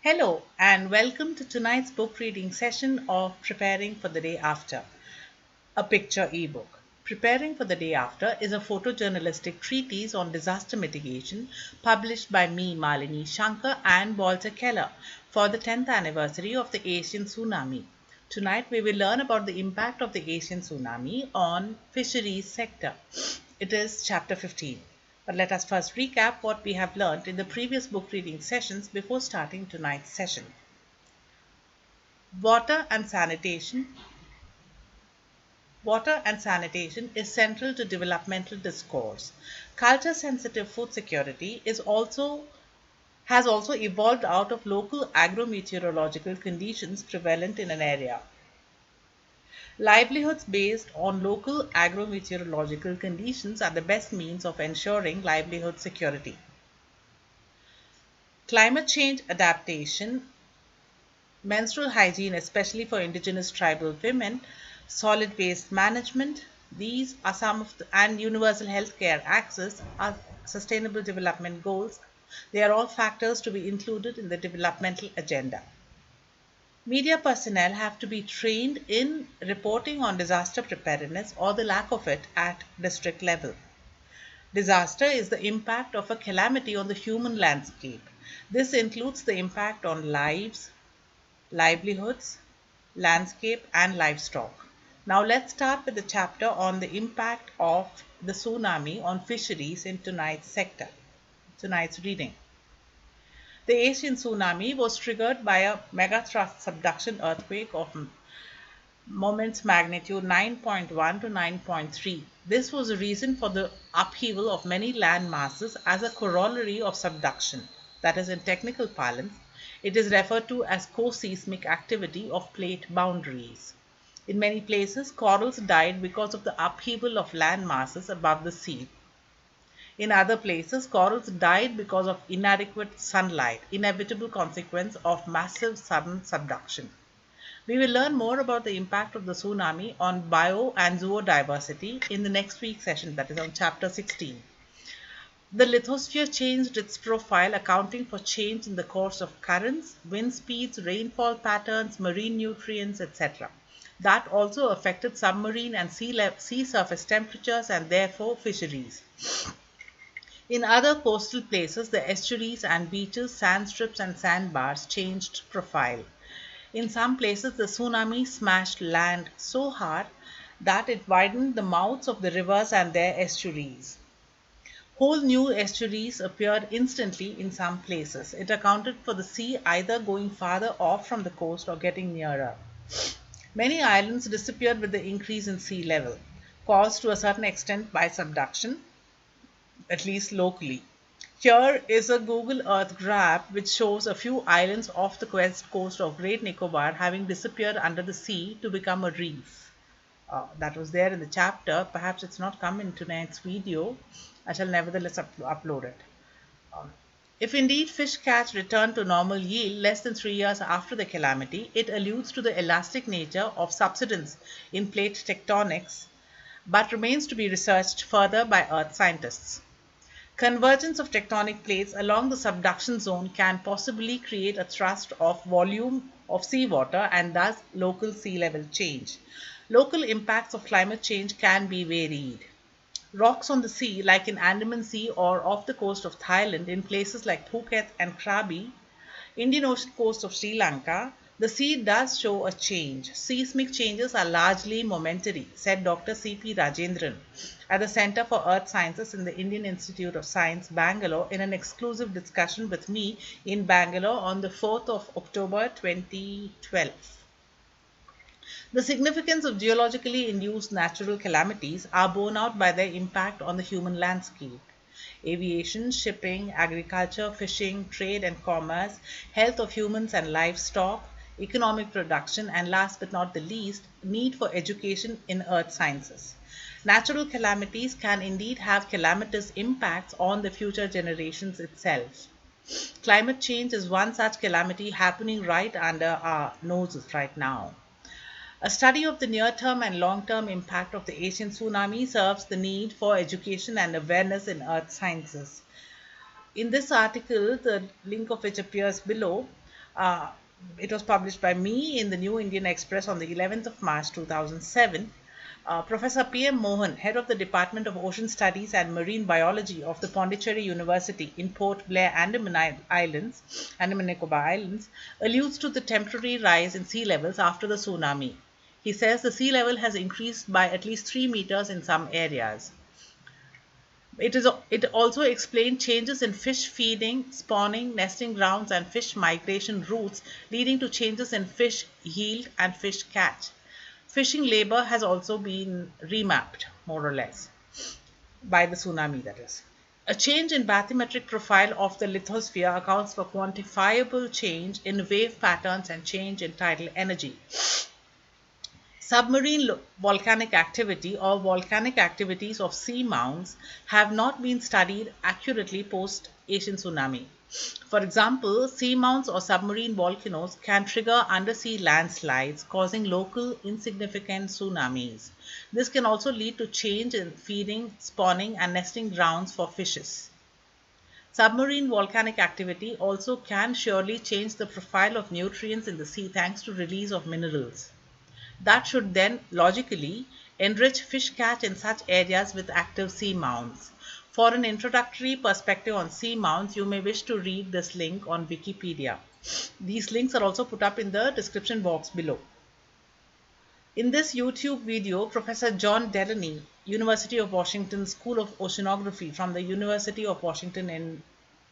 Hello, and welcome to tonight's book reading session of Preparing for the Day After, a picture ebook. Preparing for the Day After is a photojournalistic treatise on disaster mitigation published by me, Malini Shankar, and Walter Keller for the 10th anniversary of the Asian tsunami. Tonight, we will learn about the impact of the Asian tsunami on fisheries sector. It is chapter 15. But let us first recap what we have learned in the previous book reading sessions before starting tonight's session. Water and sanitation. Water and sanitation is central to developmental discourse. Culture sensitive food security has also evolved out of local agrometeorological conditions prevalent in an area. Livelihoods based on local agrometeorological conditions are the best means of ensuring livelihood security. Climate change adaptation, menstrual hygiene, especially for indigenous tribal women, solid waste management, these are some of the, and universal healthcare access are sustainable development goals. They are all factors to be included in the developmental agenda. Media personnel have to be trained in reporting on disaster preparedness or the lack of it at district level. Disaster is the impact of a calamity on the human landscape. This includes the impact on lives, livelihoods, landscape, and livestock. Now, let's start with the chapter on the impact of the tsunami on fisheries in tonight's reading. The Asian tsunami was triggered by a megathrust subduction earthquake of moments magnitude 9.1 to 9.3. This was the reason for the upheaval of many land masses as a corollary of subduction. That is, in technical parlance, it is referred to as co-seismic activity of plate boundaries. In many places, corals died because of the upheaval of land masses above the sea. In other places, corals died because of inadequate sunlight, inevitable consequence of massive sudden subduction. We will learn more about the impact of the tsunami on bio and zoodiversity in the next week's session, that is on chapter 16. The lithosphere changed its profile, accounting for change in the course of currents, wind speeds, rainfall patterns, marine nutrients, etc. That also affected submarine and sea surface temperatures and therefore fisheries. In other coastal places, the estuaries and beaches, sand strips, and sandbars changed profile. In some places, the tsunami smashed land so hard that it widened the mouths of the rivers and their estuaries. Whole new estuaries appeared instantly in some places. It accounted for the sea either going farther off from the coast or getting nearer. Many islands disappeared with the increase in sea level, caused to a certain extent by subduction, at least locally. Here is a Google Earth graph which shows a few islands off the west coast of Great Nicobar having disappeared under the sea to become a reef. That was there in the chapter. Perhaps it's not come in tonight's video. I shall nevertheless upload it. Um, if indeed fish catch returned to normal yield less than 3 years after the calamity, it alludes to the elastic nature of subsidence in plate tectonics, but remains to be researched further by Earth scientists. Convergence of tectonic plates along the subduction zone can possibly create a thrust of volume of seawater and thus local sea level change. Local impacts of climate change can be varied. Rocks on the sea, like in Andaman Sea or off the coast of Thailand, in places like Phuket and Krabi, Indian Ocean coast of Sri Lanka, the sea does show a change. Seismic changes are largely momentary, said Dr. C.P. Rajendran at the Center for Earth Sciences in the Indian Institute of Science, Bangalore, in an exclusive discussion with me in Bangalore on the 4th of October 2012. The significance of geologically induced natural calamities are borne out by their impact on the human landscape. Aviation, shipping, agriculture, fishing, trade and commerce, health of humans and livestock, economic production, and last but not the least, need for education in earth sciences. Natural calamities can indeed have calamitous impacts on the future generations itself. Climate change is one such calamity happening right under our noses right now. A study of the near term and long term impact of the Asian tsunami serves the need for education and awareness in earth sciences. In this article, the link of which appears below, Uh, it was published by me in the New Indian Express on the 11th of March 2007. Professor P.M. Mohan, head of the Department of Ocean Studies and Marine Biology of the Pondicherry University in Port Blair, Andaman Nicobar Islands, alludes to the temporary rise in sea levels after the tsunami. He says the sea level has increased by at least 3 meters in some areas. It also explained changes in fish feeding, spawning, nesting grounds, and fish migration routes, leading to changes in fish yield and fish catch. Fishing labor has also been remapped, more or less, by the tsunami, that is. A change in bathymetric profile of the lithosphere accounts for quantifiable change in wave patterns and change in tidal energy. Submarine volcanic activity or volcanic activities of sea mounts have not been studied accurately post Asian tsunami. For example, sea mounts or submarine volcanoes can trigger undersea landslides, causing local insignificant tsunamis. This can also lead to change in feeding, spawning, and nesting grounds for fishes. Submarine volcanic activity also can surely change the profile of nutrients in the sea thanks to release of minerals. That should then logically enrich fish catch in such areas with active sea mounts. For an introductory perspective on sea mounts, you may wish to read this link on Wikipedia. These links are also put up in the description box below. In this YouTube video, Professor John Delaney, University of Washington School of Oceanography from the University of Washington in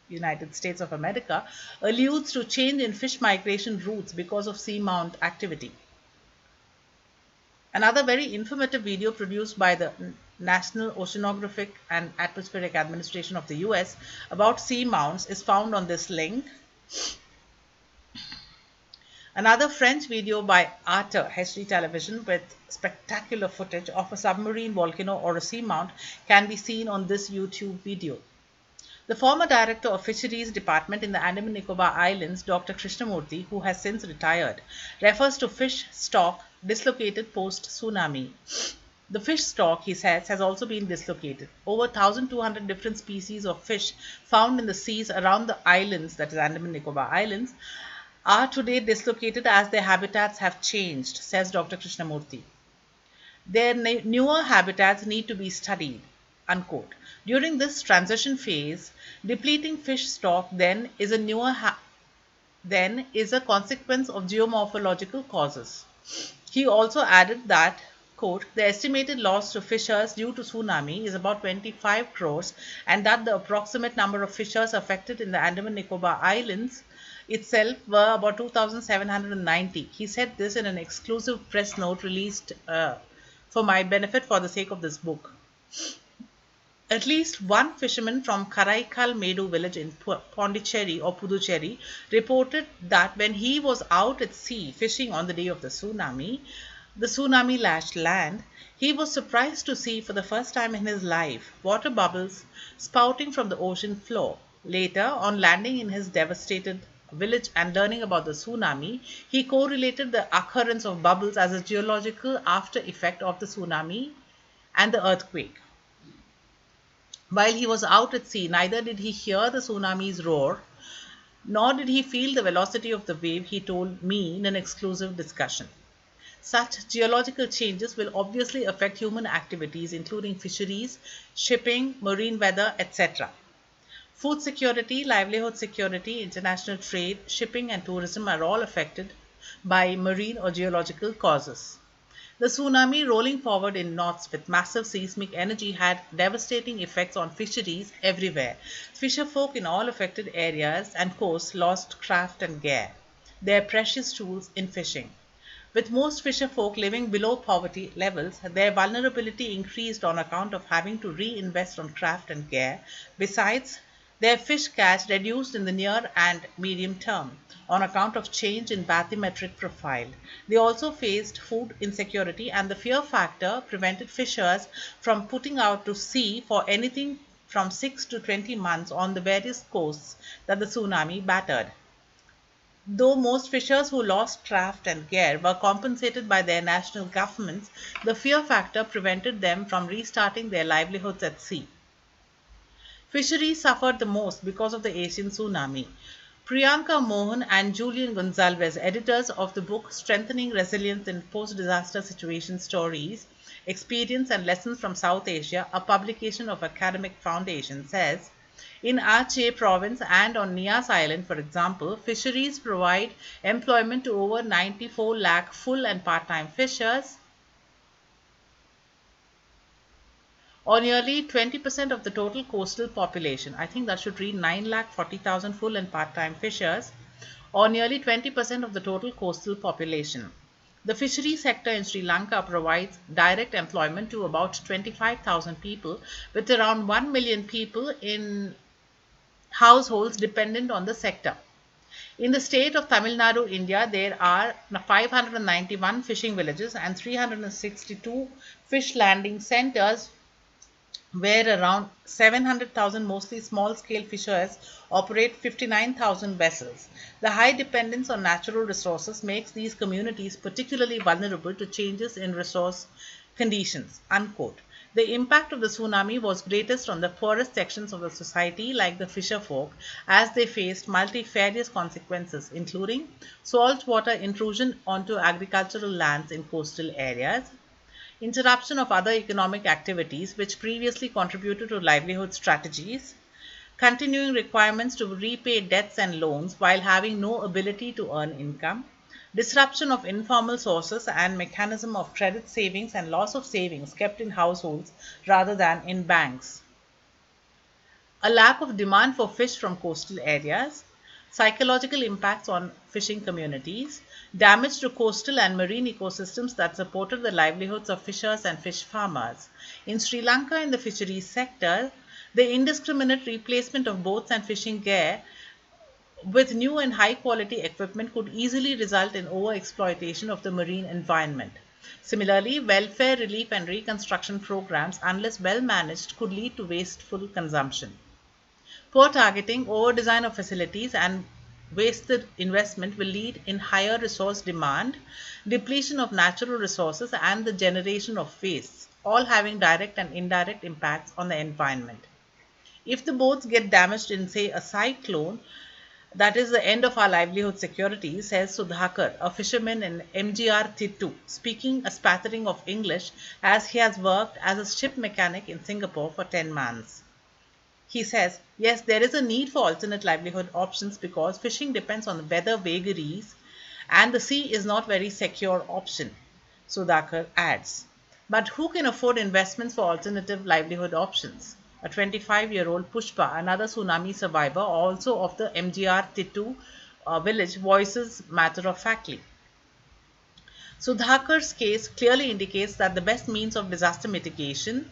United States of America, alludes to change in fish migration routes because of seamount activity. Another very informative video produced by the National Oceanographic and Atmospheric Administration of the US about seamounts is found on this link. Another French video by Arte HD Television with spectacular footage of a submarine volcano or a seamount can be seen on this YouTube video. The former director of Fisheries Department in the Andaman Nicobar Islands, Dr. Krishnamurthy, who has since retired, refers to fish stock dislocated post-tsunami. The fish stock, he says, has also been dislocated. Over 1,200 different species of fish found in the seas around the islands, that is Andaman Nicobar Islands, are today dislocated as their habitats have changed, says Dr. Krishnamurthy. Their newer habitats need to be studied, unquote. During this transition phase, depleting fish stock then is a consequence of geomorphological causes. He also added that, quote, the estimated loss to fishers due to tsunami is about 25 crores and that the approximate number of fishers affected in the Andaman Nicobar Islands itself were about 2,790. He said this in an exclusive press note released for my benefit for the sake of this book. At least one fisherman from Karaikal Medu village in Pondicherry or Puducherry reported that when he was out at sea fishing on the day of the tsunami lashed land, he was surprised to see for the first time in his life water bubbles spouting from the ocean floor. Later, on landing in his devastated village and learning about the tsunami, he correlated the occurrence of bubbles as a geological after effect of the tsunami and the earthquake. While he was out at sea, neither did he hear the tsunami's roar, nor did he feel the velocity of the wave, he told me in an exclusive discussion. Such geological changes will obviously affect human activities, including fisheries, shipping, marine weather, etc. Food security, livelihood security, international trade, shipping, and tourism are all affected by marine or geological causes. The tsunami rolling forward in knots with massive seismic energy had devastating effects on fisheries everywhere. Fisherfolk in all affected areas and coasts lost craft and gear, their precious tools in fishing. With most fisherfolk living below poverty levels, their vulnerability increased on account of having to reinvest on craft and gear. Besides, their fish catch reduced in the near and medium term on account of change in bathymetric profile. They also faced food insecurity, and the fear factor prevented fishers from putting out to sea for anything from 6 to 20 months on the various coasts that the tsunami battered. Though most fishers who lost craft and gear were compensated by their national governments, the fear factor prevented them from restarting their livelihoods at sea. Fisheries suffered the most because of the Asian tsunami. Priyanka Mohan and Julian Gonzalez, editors of the book Strengthening Resilience in Post Disaster Situation Stories, Experience and Lessons from South Asia, a publication of Academic Foundation, says in Aceh province and on Nias Island, for example, fisheries provide employment to over 94 lakh full and part time fishers, or nearly 20% of the total coastal population. I think that should read 9,40,000 full and part-time fishers, or nearly 20% of the total coastal population. The fishery sector in Sri Lanka provides direct employment to about 25,000 people, with around 1 million people in households dependent on the sector. In the state of Tamil Nadu, India, there are 591 fishing villages and 362 fish landing centers where around 700,000 mostly small scale fishers operate 59,000 vessels. The high dependence on natural resources makes these communities particularly vulnerable to changes in resource conditions. Unquote. The impact of the tsunami was greatest on the poorest sections of the society, like the fisher folk, as they faced multifarious consequences, including saltwater intrusion onto agricultural lands in coastal areas, interruption of other economic activities which previously contributed to livelihood strategies, continuing requirements to repay debts and loans while having no ability to earn income, disruption of informal sources and mechanism of credit savings and loss of savings kept in households rather than in banks, a lack of demand for fish from coastal areas, psychological impacts on fishing communities, damage to coastal and marine ecosystems that supported the livelihoods of fishers and fish farmers. In Sri Lanka, in the fisheries sector, the indiscriminate replacement of boats and fishing gear with new and high quality equipment could easily result in overexploitation of the marine environment. Similarly, welfare, relief, and reconstruction programs, unless well managed, could lead to wasteful consumption. Poor targeting, over-design of facilities, and wasted investment will lead in higher resource demand, depletion of natural resources, and the generation of wastes, all having direct and indirect impacts on the environment. If the boats get damaged in, say, a cyclone, that is the end of our livelihood security, says Sudhakar, a fisherman in MGR Tittu, speaking a spattering of English as he has worked as a ship mechanic in Singapore for 10 months. He says, yes, there is a need for alternate livelihood options because fishing depends on weather vagaries and the sea is not very secure option, Sudhakar adds. But who can afford investments for alternative livelihood options? A 25-year-old Pushpa, another tsunami survivor, also of the MGR Tittu village, voices matter of factly. Sudhakar's case clearly indicates that the best means of disaster mitigation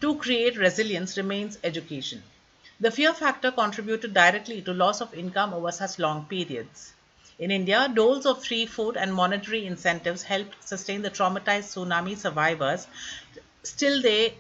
to create resilience remains education. The fear factor contributed directly to loss of income over such long periods. In India, doles of free food and monetary incentives helped sustain the traumatized tsunami survivors still they,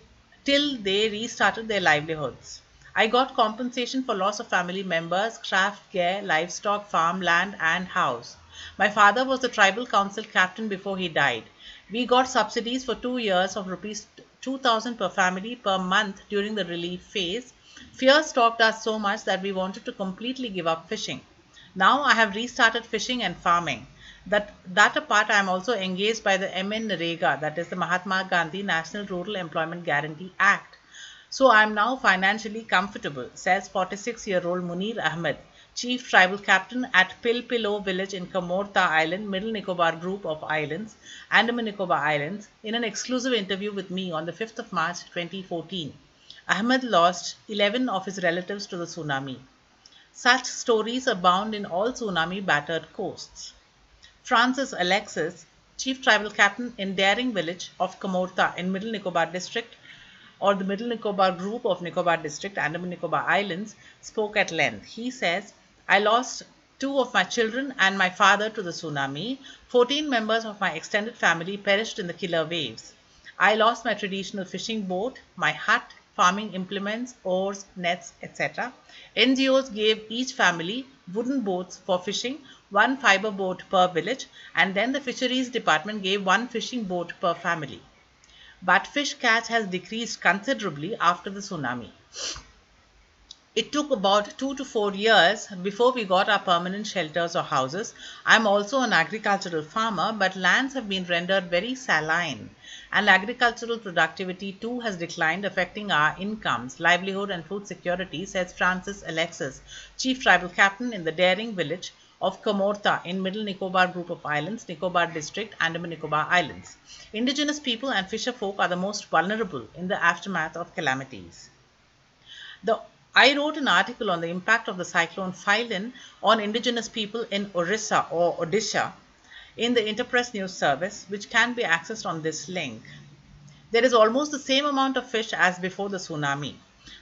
till they restarted their livelihoods. I got compensation for loss of family members, craft gear, livestock, farm, land, and house. My father was the tribal council captain before he died. We got subsidies for 2 years of rupees 2,000 per family per month during the relief phase. Fear stalked us so much that we wanted to completely give up fishing. Now I have restarted fishing and farming. That apart, I am also engaged by the MN Narega, that is the Mahatma Gandhi National Rural Employment Guarantee Act. So I am now financially comfortable, says 46-year-old Munir Ahmed, Chief Tribal Captain at Pilpilo village in Kamorta Island, Middle Nicobar Group of Islands, Andaman Nicobar Islands, in an exclusive interview with me on the 5th of March 2014. Ahmed lost 11 of his relatives to the tsunami. Such stories abound in all tsunami-battered coasts. Francis Alexis, Chief Tribal Captain in Daring village of Kamorta in Middle Nicobar District, or the Middle Nicobar Group of Nicobar District, Andaman Nicobar Islands, spoke at length. He says, I lost two of my children and my father to the tsunami. 14 members of my extended family perished in the killer waves. I lost my traditional fishing boat, my hut, farming implements, oars, nets, etc. NGOs gave each family wooden boats for fishing, one fiber boat per village, and then the fisheries department gave one fishing boat per family. But fish catch has decreased considerably after the tsunami. It took about 2 to 4 years before we got our permanent shelters or houses. I'm also an agricultural farmer, but lands have been rendered very saline, and agricultural productivity too has declined, affecting our incomes, livelihood, and food security, says Francis Alexis, chief tribal captain in the Daring village of Comorta in Middle Nicobar group of islands, Nicobar district, Andaman Nicobar Islands. Indigenous people and fisher folk are the most vulnerable in the aftermath of calamities. The I wrote an article on the impact of the cyclone Phylin on indigenous people in Orissa or Odisha in the Interpress News Service, which can be accessed on this link. There is almost the same amount of fish as before the tsunami.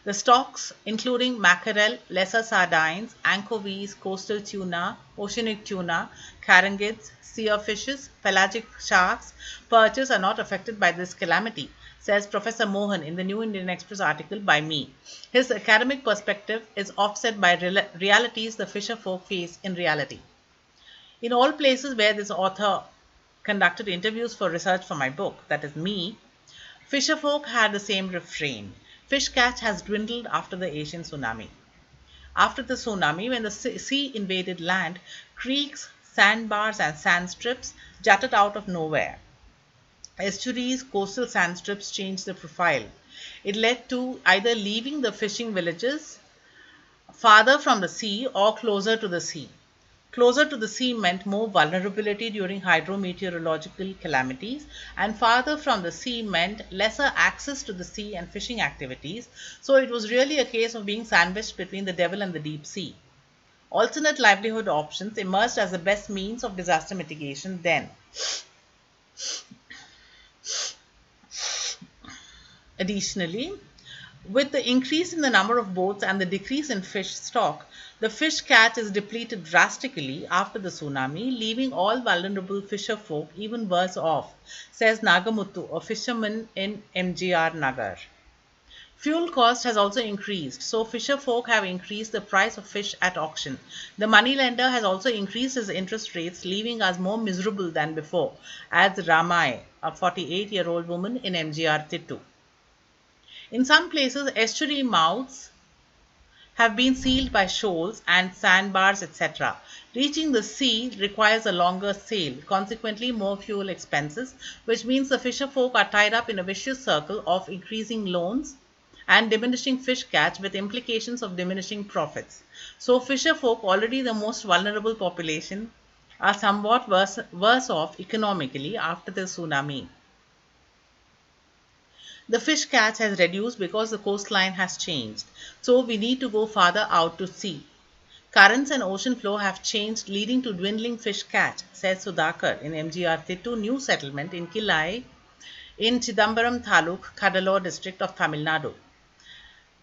The stocks, including mackerel, lesser sardines, anchovies, coastal tuna, oceanic tuna, carangids, sea fishes, pelagic sharks, perches are not affected by this calamity, says Professor Mohan in the New Indian Express article by me. His academic perspective is offset by realities the fisher folk face in reality. In all places where this author conducted interviews for research for my book, that is me, fisherfolk had the same refrain. Fish catch has dwindled after the Asian tsunami. After the tsunami, when the sea invaded land, creeks, sandbars, and sand strips jutted out of nowhere. Estuaries, coastal sand strips changed the profile. It led to either leaving the fishing villages farther from the sea or closer to the sea. Closer to the sea meant more vulnerability during hydrometeorological calamities, and farther from the sea meant lesser access to the sea and fishing activities, so it was really a case of being sandwiched between the devil and the deep sea. Alternate livelihood options emerged as the best means of disaster mitigation then. Additionally, with the increase in the number of boats and the decrease in fish stock, the fish catch is depleted drastically after the tsunami, leaving all vulnerable fisher folk even worse off, says Nagamuthu, a fisherman in MGR Nagar. Fuel cost has also increased, so fisher folk have increased the price of fish at auction. The moneylender has also increased his interest rates, leaving us more miserable than before, adds Ramai, a 48-year-old woman in MGR Tittu. In some places, estuary mouths have been sealed by shoals and sandbars, etc. Reaching the sea requires a longer sail, consequently more fuel expenses, which means the fisher folk are tied up in a vicious circle of increasing loans and diminishing fish catch with implications of diminishing profits. So fisher folk, already the most vulnerable population, are somewhat worse off economically after the tsunami. The fish catch has reduced because the coastline has changed, so we need to go farther out to sea. Currents and ocean flow have changed, leading to dwindling fish catch, says Sudhakar in MGR Tittu New Settlement in Kilai in Chidambaram Taluk, Kadalur district of Tamil Nadu.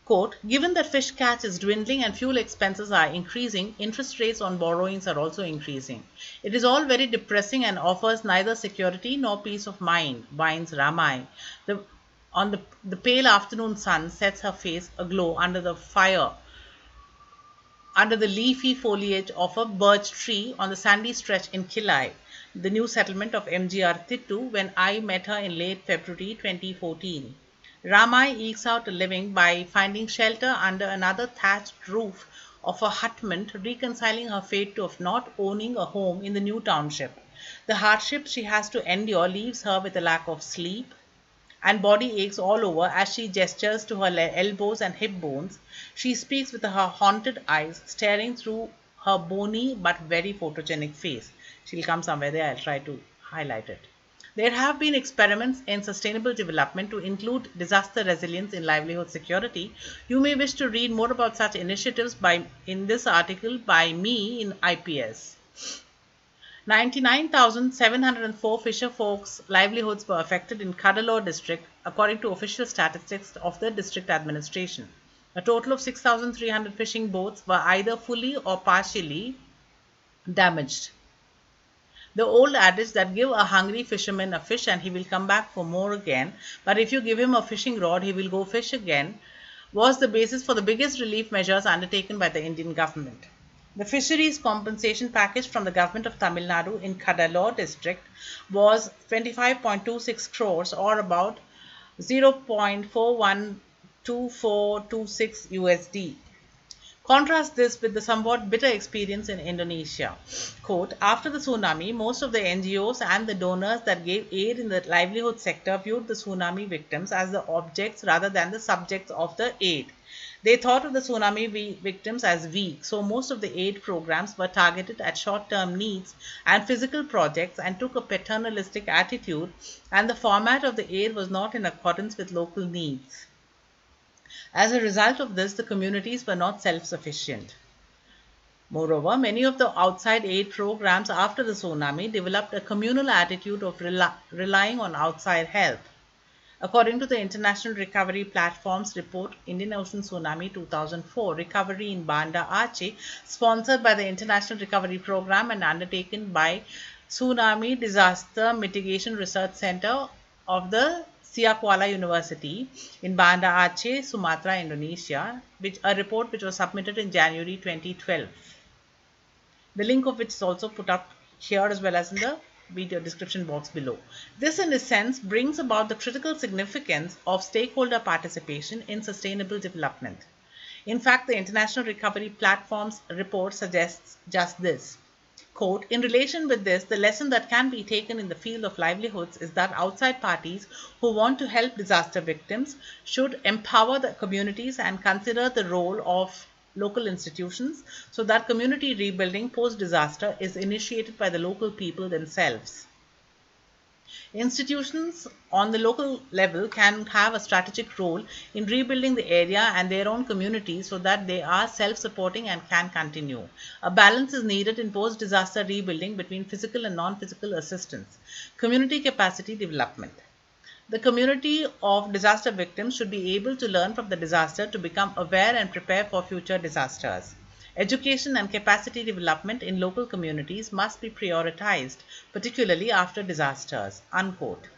Quote, given that fish catch is dwindling and fuel expenses are increasing, interest rates on borrowings are also increasing. It is all very depressing and offers neither security nor peace of mind, whines Ramai. The pale afternoon sun sets her face aglow under the fire, under the leafy foliage of a birch tree on the sandy stretch in Kilai, the new settlement of MGR Tittu, when I met her in late February 2014. Ramai ekes out a living by finding shelter under another thatched roof of a hutment, reconciling her fate of not owning a home in the new township. The hardship she has to endure leaves her with a lack of sleep and body aches all over as she gestures to her elbows and hip bones. She speaks with her haunted eyes staring through her bony but very photogenic face. She'll come somewhere there, I'll try to highlight it. There have been experiments in sustainable development to include disaster resilience in livelihood security. You may wish to read more about such initiatives in this article by me in IPS. 99,704 fisher folks' livelihoods were affected in Kadalur district, according to official statistics of the district administration. A total of 6,300 fishing boats were either fully or partially damaged. The old adage that give a hungry fisherman a fish and he will come back for more again, but if you give him a fishing rod, he will go fish again, was the basis for the biggest relief measures undertaken by the Indian government. The fisheries compensation package from the government of Tamil Nadu in Kadalur district was 25.26 crores or about 0.412426 USD. Contrast this with the somewhat bitter experience in Indonesia. Quote, after the tsunami, most of the NGOs and the donors that gave aid in the livelihood sector viewed the tsunami victims as the objects rather than the subjects of the aid. They thought of the tsunami victims as weak, so most of the aid programs were targeted at short-term needs and physical projects and took a paternalistic attitude, and the format of the aid was not in accordance with local needs. As a result of this, the communities were not self-sufficient. Moreover, many of the outside aid programs after the tsunami developed a communal attitude of relying on outside help. According to the International Recovery Platform's report, Indian Ocean Tsunami 2004, Recovery in Banda Aceh, sponsored by the International Recovery Program and undertaken by Tsunami Disaster Mitigation Research Center of the Siak Kuala University in Banda Aceh, Sumatra, Indonesia, a report which was submitted in January 2012. The link of which is also put up here as well as in the video description box below. This, in a sense, brings about the critical significance of stakeholder participation in sustainable development. In fact, the International Recovery Platform's report suggests just this. Quote, in relation with this, the lesson that can be taken in the field of livelihoods is that outside parties who want to help disaster victims should empower the communities and consider the role of local institutions so that community rebuilding post-disaster is initiated by the local people themselves. Institutions on the local level can have a strategic role in rebuilding the area and their own communities so that they are self-supporting and can continue. A balance is needed in post-disaster rebuilding between physical and non-physical assistance. Community capacity development. The community of disaster victims should be able to learn from the disaster to become aware and prepare for future disasters. Education and capacity development in local communities must be prioritized, particularly after disasters. Unquote.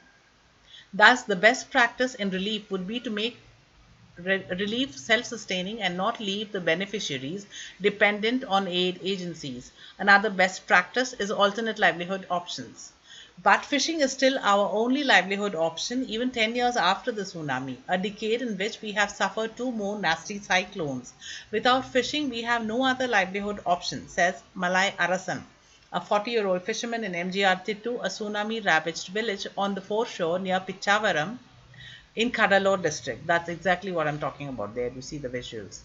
Thus, the best practice in relief would be to make relief self-sustaining and not leave the beneficiaries dependent on aid agencies. Another best practice is alternate livelihood options. But fishing is still our only livelihood option even 10 years after the tsunami, a decade in which we have suffered two more nasty cyclones. Without fishing, we have no other livelihood option, says Malai Arasan, a 40-year-old fisherman in MGR Tittu, a tsunami-ravaged village on the foreshore near Pichavaram in Kadalur district. That's exactly what I'm talking about there. You see the visuals.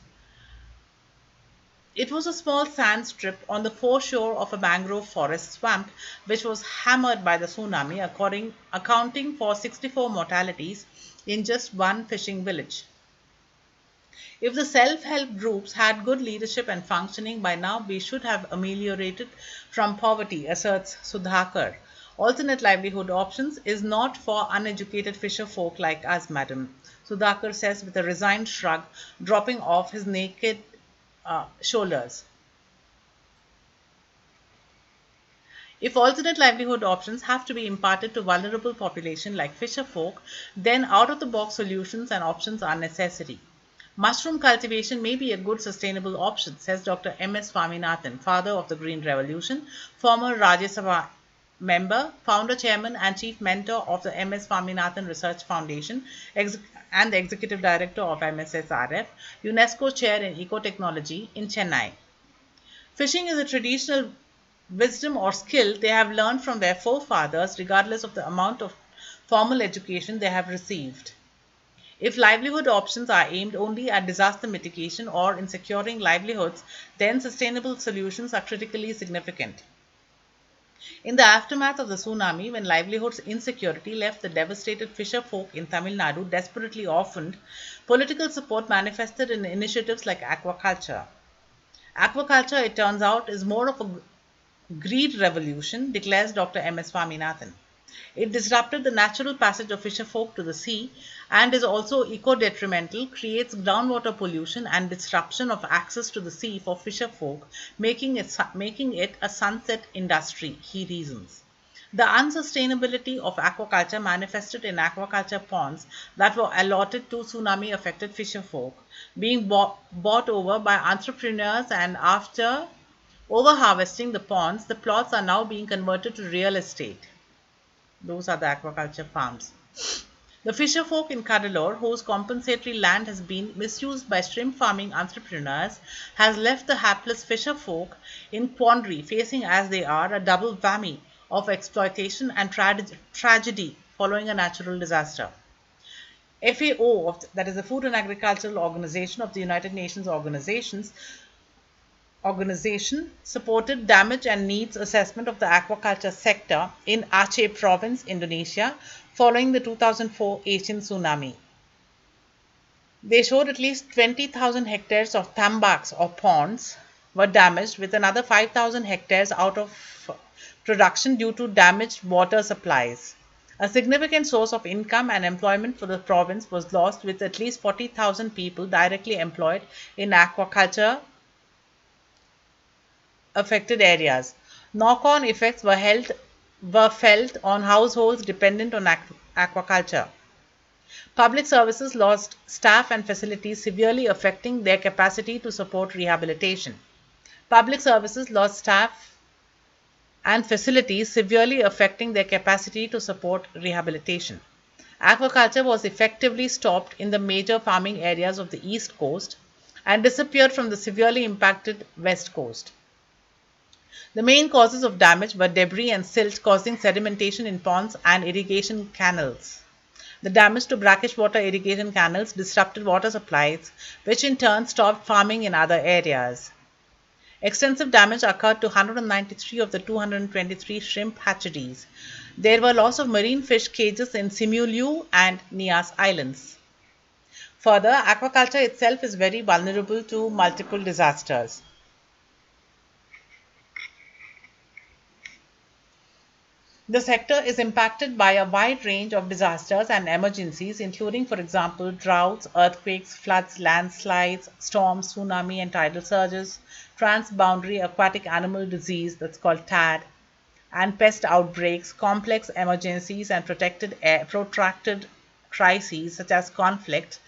It was a small sand strip on the foreshore of a mangrove forest swamp which was hammered by the tsunami, accounting for 64 mortalities in just one fishing village. If the self-help groups had good leadership and functioning, by now we should have ameliorated from poverty, asserts Sudhakar. Alternate livelihood options is not for uneducated fisher folk like us, madam, Sudhakar says with a resigned shrug, dropping off his naked shoulders. If alternate livelihood options have to be imparted to vulnerable population like fisher folk, then out-of-the-box solutions and options are necessary. Mushroom cultivation may be a good sustainable option, says Dr. M.S. Swaminathan, father of the Green Revolution, former Rajya Sabha member, founder, chairman, and chief mentor of the M.S. Swaminathan Research Foundation, and the executive director of MSSRF, UNESCO chair in ecotechnology in Chennai. Fishing is a traditional wisdom or skill they have learned from their forefathers, regardless of the amount of formal education they have received. If livelihood options are aimed only at disaster mitigation or in securing livelihoods, then sustainable solutions are critically significant. In the aftermath of the tsunami, when livelihood insecurity left the devastated fisher folk in Tamil Nadu desperately orphaned, political support manifested in initiatives like aquaculture. Aquaculture, it turns out, is more of a greed revolution, declares Dr. M.S. Swaminathan. It disrupted the natural passage of fisher folk to the sea and is also eco-detrimental, creates groundwater pollution and disruption of access to the sea for fisher folk, making it a sunset industry, he reasons. The unsustainability of aquaculture manifested in aquaculture ponds that were allotted to tsunami-affected fisher folk, being bought over by entrepreneurs, and after over-harvesting the ponds, the plots are now being converted to real estate. Those are the aquaculture farms. The fisher folk in Cuddalore, whose compensatory land has been misused by shrimp farming entrepreneurs, has left the hapless fisher folk in quandary, facing as they are a double whammy of exploitation and tragedy following a natural disaster. FAO, that is the Food and Agricultural Organization of the United Nations organization, supported damage and needs assessment of the aquaculture sector in Aceh province, Indonesia, following the 2004 Asian tsunami. They showed at least 20,000 hectares of tambaks or ponds were damaged, with another 5,000 hectares out of production due to damaged water supplies. A significant source of income and employment for the province was lost, with at least 40,000 people directly employed in aquaculture affected areas. Knock-on effects were felt on households dependent on aquaculture. Public services lost staff and facilities, severely affecting their capacity to support rehabilitation. Public services lost staff and facilities, severely affecting their capacity to support rehabilitation. Aquaculture was effectively stopped in the major farming areas of the East Coast and disappeared from the severely impacted West Coast. The main causes of damage were debris and silt causing sedimentation in ponds and irrigation canals. The damage to brackish water irrigation canals disrupted water supplies, which in turn stopped farming in other areas. Extensive damage occurred to 193 of the 223 shrimp hatcheries. There were loss of marine fish cages in Simeulue and Nias Islands. Further, aquaculture itself is very vulnerable to multiple disasters. The sector is impacted by a wide range of disasters and emergencies, including, for example, droughts, earthquakes, floods, landslides, storms, tsunami and tidal surges, transboundary aquatic animal disease that's called TAD, and pest outbreaks, complex emergencies and protracted crises such as conflict,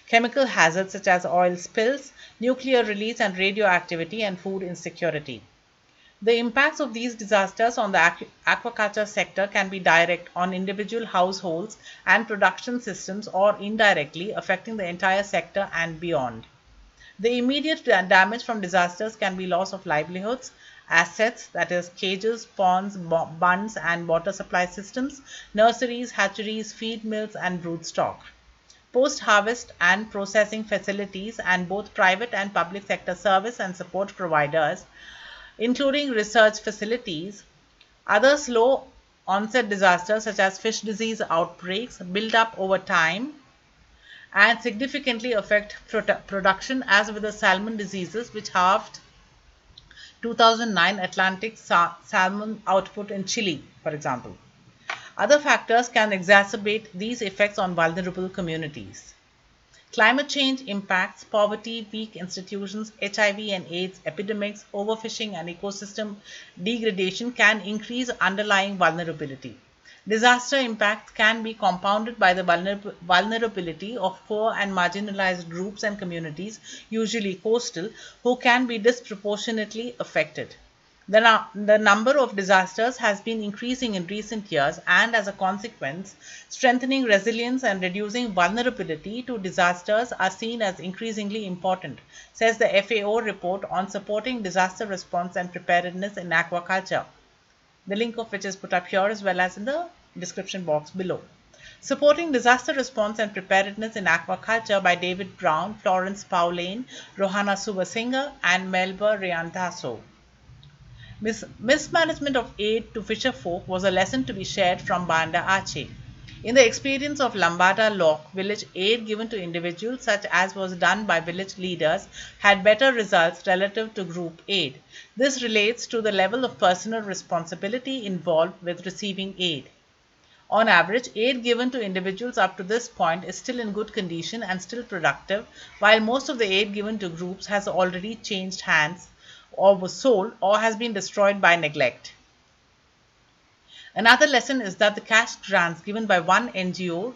chemical hazards such as oil spills, nuclear release and radioactivity, and food insecurity. The impacts of these disasters on the aquaculture sector can be direct on individual households and production systems, or indirectly affecting the entire sector and beyond. The immediate damage from disasters can be loss of livelihoods, assets, that is, cages, ponds, bunds, and water supply systems, nurseries, hatcheries, feed mills, and brood stock. Post-harvest and processing facilities, and both private and public sector service and support providers, including research facilities. Other slow onset disasters such as fish disease outbreaks build up over time and significantly affect production, as with the salmon diseases which halved 2009 Atlantic salmon output in Chile, for example. Other factors can exacerbate these effects on vulnerable communities. Climate change impacts, poverty, weak institutions, HIV and AIDS epidemics, overfishing, and ecosystem degradation can increase underlying vulnerability. Disaster impacts can be compounded by the vulnerability of poor and marginalized groups and communities, usually coastal, who can be disproportionately affected. The number of disasters has been increasing in recent years, and as a consequence, strengthening resilience and reducing vulnerability to disasters are seen as increasingly important, says the FAO report on supporting disaster response and preparedness in aquaculture, the link of which is put up here as well as in the description box below. Supporting disaster response and preparedness in aquaculture by David Brown, Florence Pauline, Rohana Subasinghe, and Melba Riantaso. Mismanagement of aid to fisher folk was a lesson to be shared from Banda Aceh. In the experience of Lambada Lock village, aid given to individuals, such as was done by village leaders, had better results relative to group aid. This relates to the level of personal responsibility involved with receiving aid. On average, aid given to individuals up to this point is still in good condition and still productive, while most of the aid given to groups has already changed hands, or was sold, or has been destroyed by neglect. Another lesson is that the cash grants given by one NGO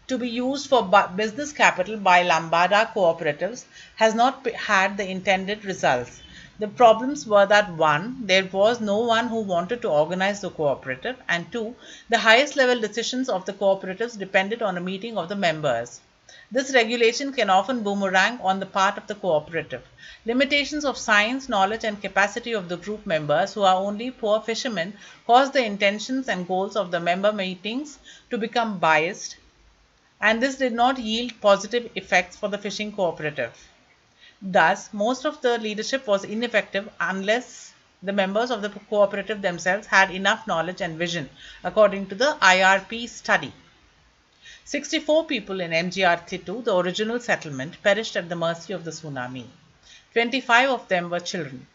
to be used for business capital by Lambada cooperatives has not had the intended results. The problems were that one, there was no one who wanted to organize the cooperative, and two, the highest level decisions of the cooperatives depended on a meeting of the members. This regulation can often boomerang on the part of the cooperative. Limitations of science, knowledge, and capacity of the group members, who are only poor fishermen, cause the intentions and goals of the member meetings to become biased, and this did not yield positive effects for the fishing cooperative. Thus, most of the leadership was ineffective unless the members of the cooperative themselves had enough knowledge and vision, according to the IRP study. 64 people in MGR Titu, the original settlement, perished at the mercy of the tsunami. 25 of them were children.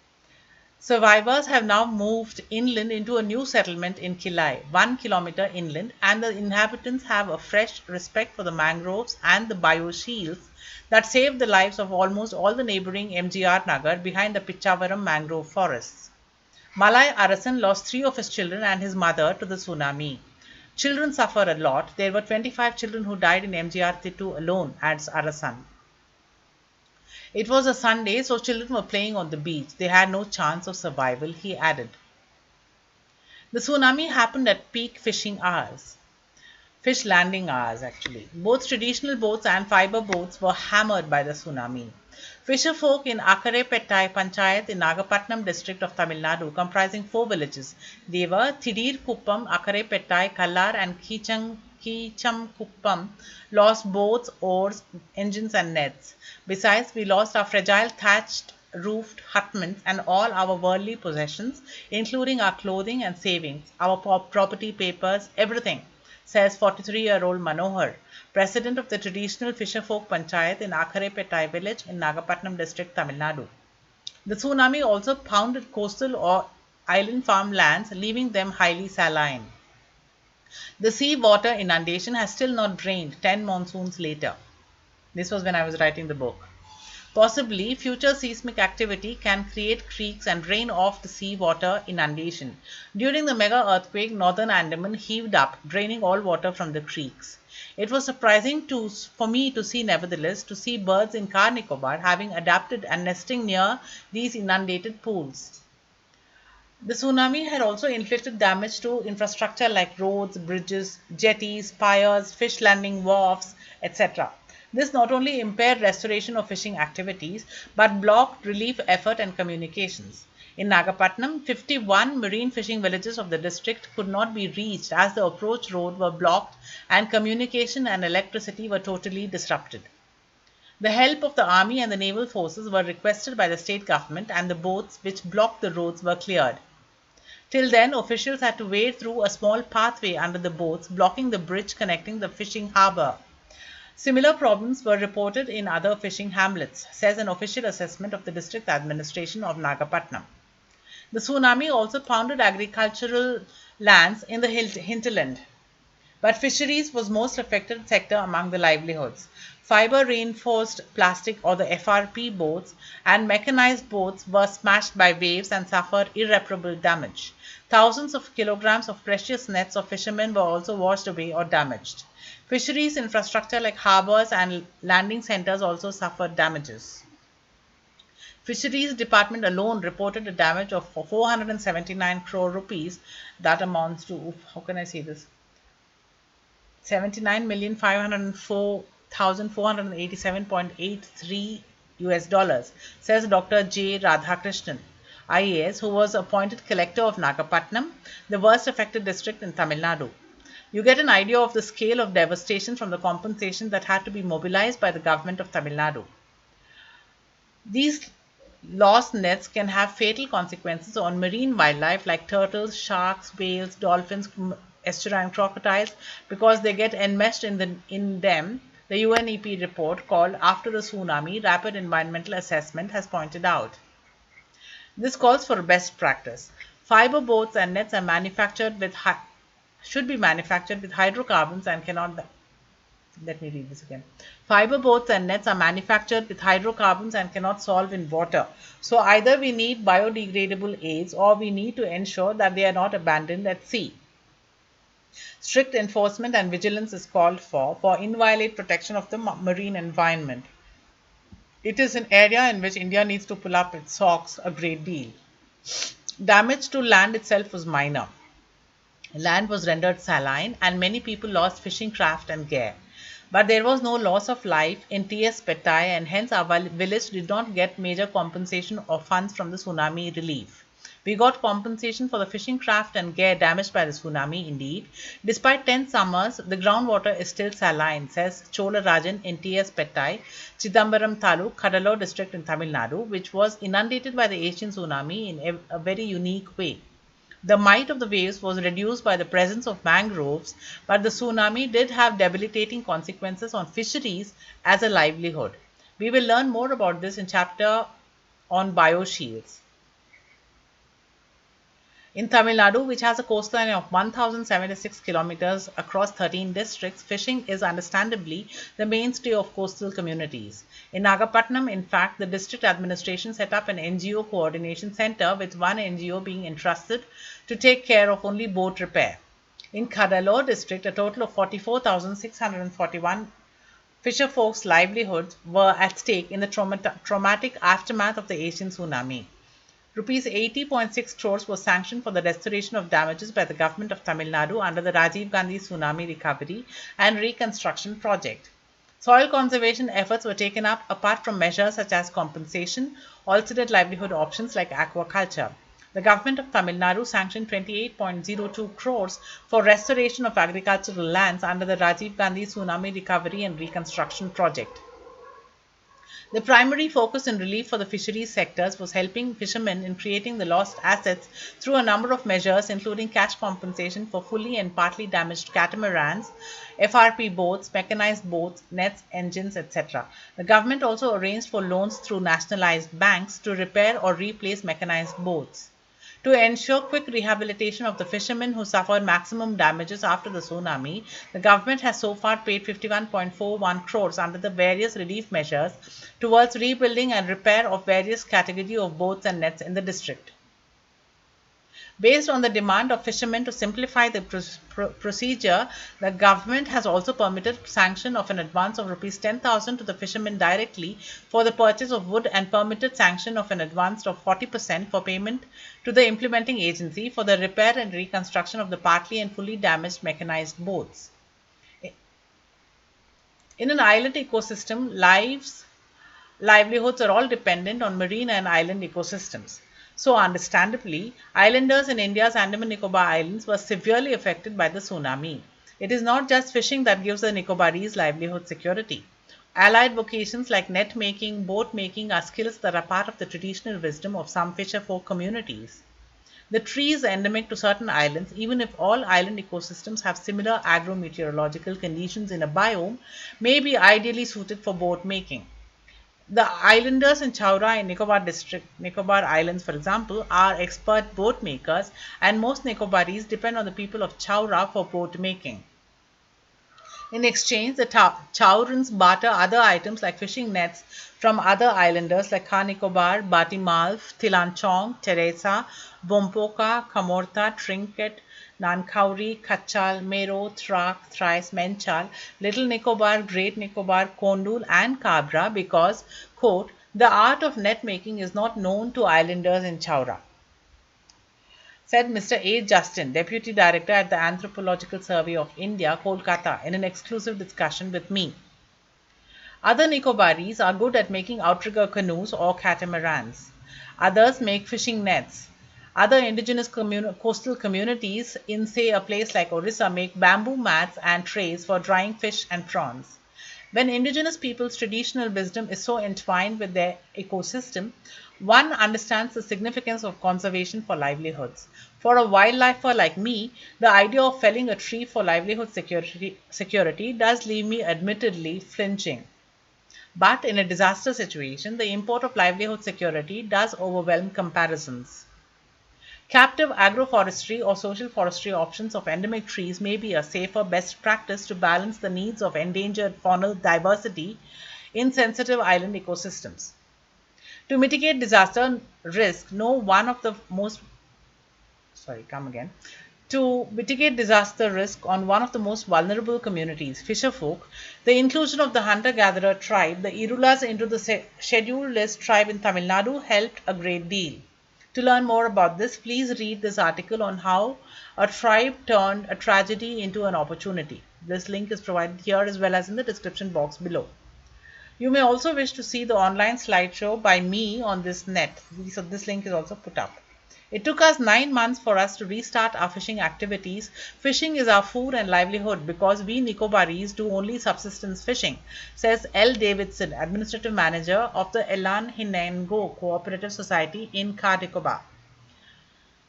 Survivors have now moved inland into a new settlement in Kilai, 1 kilometer inland, and the inhabitants have a fresh respect for the mangroves and the bioshields that saved the lives of almost all the neighboring MGR Nagar behind the Pichavaram mangrove forests. Malai Arasan lost three of his children and his mother to the tsunami. Children suffer a lot. There were 25 children who died in MGR Titu alone, adds Arasan. It was a Sunday, so children were playing on the beach. They had no chance of survival, he added. The tsunami happened at peak fishing hours. Fish landing hours, actually. Both traditional boats and fiber boats were hammered by the tsunami. Fisher folk in Akkarepettai Panchayat in Nagapatnam district of Tamil Nadu, comprising four villages. They were Thidir Kuppam, Akkarepettai, Kallar, and Kichamkuppam, lost boats, oars, engines, and nets. Besides, we lost our fragile thatched roofed hutments and all our worldly possessions, including our clothing and savings, our property papers, everything, says 43-year-old Manohar, president of the traditional Fisherfolk Panchayat in Akkarepettai village in Nagapatnam district, Tamil Nadu. The tsunami also pounded coastal or island farmlands, leaving them highly saline. The sea water inundation has still not drained 10 monsoons later. This was when I was writing the book. Possibly, future seismic activity can create creeks and drain off the seawater inundation. During the mega earthquake, northern Andaman heaved up, draining all water from the creeks. It was surprising for me to see, nevertheless, to see birds in Car Nicobar having adapted and nesting near these inundated pools. The tsunami had also inflicted damage to infrastructure like roads, bridges, jetties, piers, fish landing wharfs, etc. This not only impaired restoration of fishing activities but blocked relief effort and communications. In Nagapatnam, 51 marine fishing villages of the district could not be reached as the approach road were blocked and communication and electricity were totally disrupted. The help of the army and the naval forces were requested by the state government, and the boats which blocked the roads were cleared. Till then, officials had to wade through a small pathway under the boats, blocking the bridge connecting the fishing harbour. Similar problems were reported in other fishing hamlets, says an official assessment of the district administration of Nagapatnam. The tsunami also pounded agricultural lands in the hinterland, but fisheries was most affected sector among the livelihoods. Fiber reinforced plastic or the FRP boats and mechanized boats were smashed by waves and suffered irreparable damage. Thousands of kilograms of precious nets of fishermen were also washed away or damaged. Fisheries infrastructure like harbors and landing centers also suffered damages. Fisheries Department alone reported a damage of 479 crore rupees. That amounts to, how can I say this? 79,504,487.83 US dollars, says Dr. J. Radhakrishnan, IAS, who was appointed collector of Nagapatnam, the worst affected district in Tamil Nadu. You get an idea of the scale of devastation from the compensation that had to be mobilized by the government of Tamil Nadu. These lost nets can have fatal consequences on marine wildlife like turtles, sharks, whales, dolphins, estuarine crocodiles because they get enmeshed in them. The UNEP report called After the Tsunami Rapid Environmental Assessment has pointed out. This calls for best practice. Fiber boats and nets are should be manufactured with hydrocarbons and cannot. Let me read this again. Fiber boats and nets are manufactured with hydrocarbons and cannot solve in water. So either we need biodegradable aids or we need to ensure that they are not abandoned at sea. Strict enforcement and vigilance is called for inviolate protection of the marine environment. It is an area in which India needs to pull up its socks a great deal. Damage to land itself was minor. Land was rendered saline and many people lost fishing craft and gear. But there was no loss of life in TS Petai and hence our village did not get major compensation or funds from the tsunami relief. We got compensation for the fishing craft and gear damaged by the tsunami indeed. Despite 10 summers, the groundwater is still saline, says Chola Rajan in TS Petai, Chidambaram Taluk, Kadalur district in Tamil Nadu, which was inundated by the Asian tsunami in a very unique way. The might of the waves was reduced by the presence of mangroves, but the tsunami did have debilitating consequences on fisheries as a livelihood. We will learn more about this in chapter on bioshields. In Tamil Nadu, which has a coastline of 1,076 kilometers across 13 districts, fishing is understandably the mainstay of coastal communities. In Nagapattinam, in fact, the district administration set up an NGO coordination center with one NGO being entrusted to take care of only boat repair. In Kadalur district, a total of 44,641 fisher folks' livelihoods were at stake in the traumatic aftermath of the Asian tsunami. Rupees 80.6 crores was sanctioned for the restoration of damages by the government of Tamil Nadu under the Rajiv Gandhi Tsunami Recovery and Reconstruction Project. Soil conservation efforts were taken up apart from measures such as compensation, alternate livelihood options like aquaculture. The government of Tamil Nadu sanctioned 28.02 crores for restoration of agricultural lands under the Rajiv Gandhi Tsunami Recovery and Reconstruction Project. The primary focus in relief for the fisheries sectors was helping fishermen in creating the lost assets through a number of measures, including cash compensation for fully and partly damaged catamarans, FRP boats, mechanized boats, nets, engines, etc. The government also arranged for loans through nationalized banks to repair or replace mechanized boats. To ensure quick rehabilitation of the fishermen who suffered maximum damages after the tsunami, the government has so far paid 51.41 crores under the various relief measures towards rebuilding and repair of various category of boats and nets in the district. Based on the demand of fishermen to simplify the procedure, the government has also permitted sanction of an advance of rupees 10,000 to the fishermen directly for the purchase of wood and permitted sanction of an advance of 40% for payment to the implementing agency for the repair and reconstruction of the partly and fully damaged mechanized boats. In an island ecosystem, livelihoods are all dependent on marine and island ecosystems. So, understandably, islanders in India's Andaman Nicobar Islands were severely affected by the tsunami. It is not just fishing that gives the Nicobarese livelihood security. Allied vocations like net making, boat making are skills that are part of the traditional wisdom of some fisherfolk communities. The tree is endemic to certain islands, even if all island ecosystems have similar agro-meteorological conditions in a biome, may be ideally suited for boat making. The islanders in Chowra in Nicobar district, Nicobar Islands, for example, are expert boat makers, and most Nicobaris depend on the people of Chowra for boat making. In exchange, the Chaurans barter other items like fishing nets from other islanders like Kha Nicobar, Batimalv, Tilanchong, Teresa, Bompoka, Kamorta, Trinket, Nankauri, Kachal, Mero, Thrak, Thrice, Menchal, Little Nicobar, Great Nicobar, Kondul, and Cabra because, quote, the art of net making is not known to islanders in Chowra, said Mr. A. Justin, Deputy Director at the Anthropological Survey of India, Kolkata, in an exclusive discussion with me. Other Nicobaris are good at making outrigger canoes or catamarans. Others make fishing nets. Other indigenous coastal communities in, say, a place like Orissa make bamboo mats and trays for drying fish and prawns. When indigenous people's traditional wisdom is so entwined with their ecosystem, one understands the significance of conservation for livelihoods. For a wildlifer like me, the idea of felling a tree for livelihood security does leave me admittedly flinching. But in a disaster situation, the import of livelihood security does overwhelm comparisons. Captive agroforestry or social forestry options of endemic trees may be a safer best practice to balance the needs of endangered faunal diversity in sensitive island ecosystems. To mitigate disaster risk, no one of the most sorry, come again. To mitigate disaster risk on one of the most vulnerable communities, fisherfolk, the inclusion of the hunter-gatherer tribe, the Irulas, into the scheduled list tribe in Tamil Nadu helped a great deal. To learn more about this, please read this article on how a tribe turned a tragedy into an opportunity. This link is provided here as well as in the description box below. You may also wish to see the online slideshow by me on this net. So this link is also put up. It took us 9 months for us to restart our fishing activities. Fishing is our food and livelihood because we Nicobaris do only subsistence fishing, says L. Davidson, Administrative Manager of the Elan Hinengo Cooperative Society in Car Nicobar.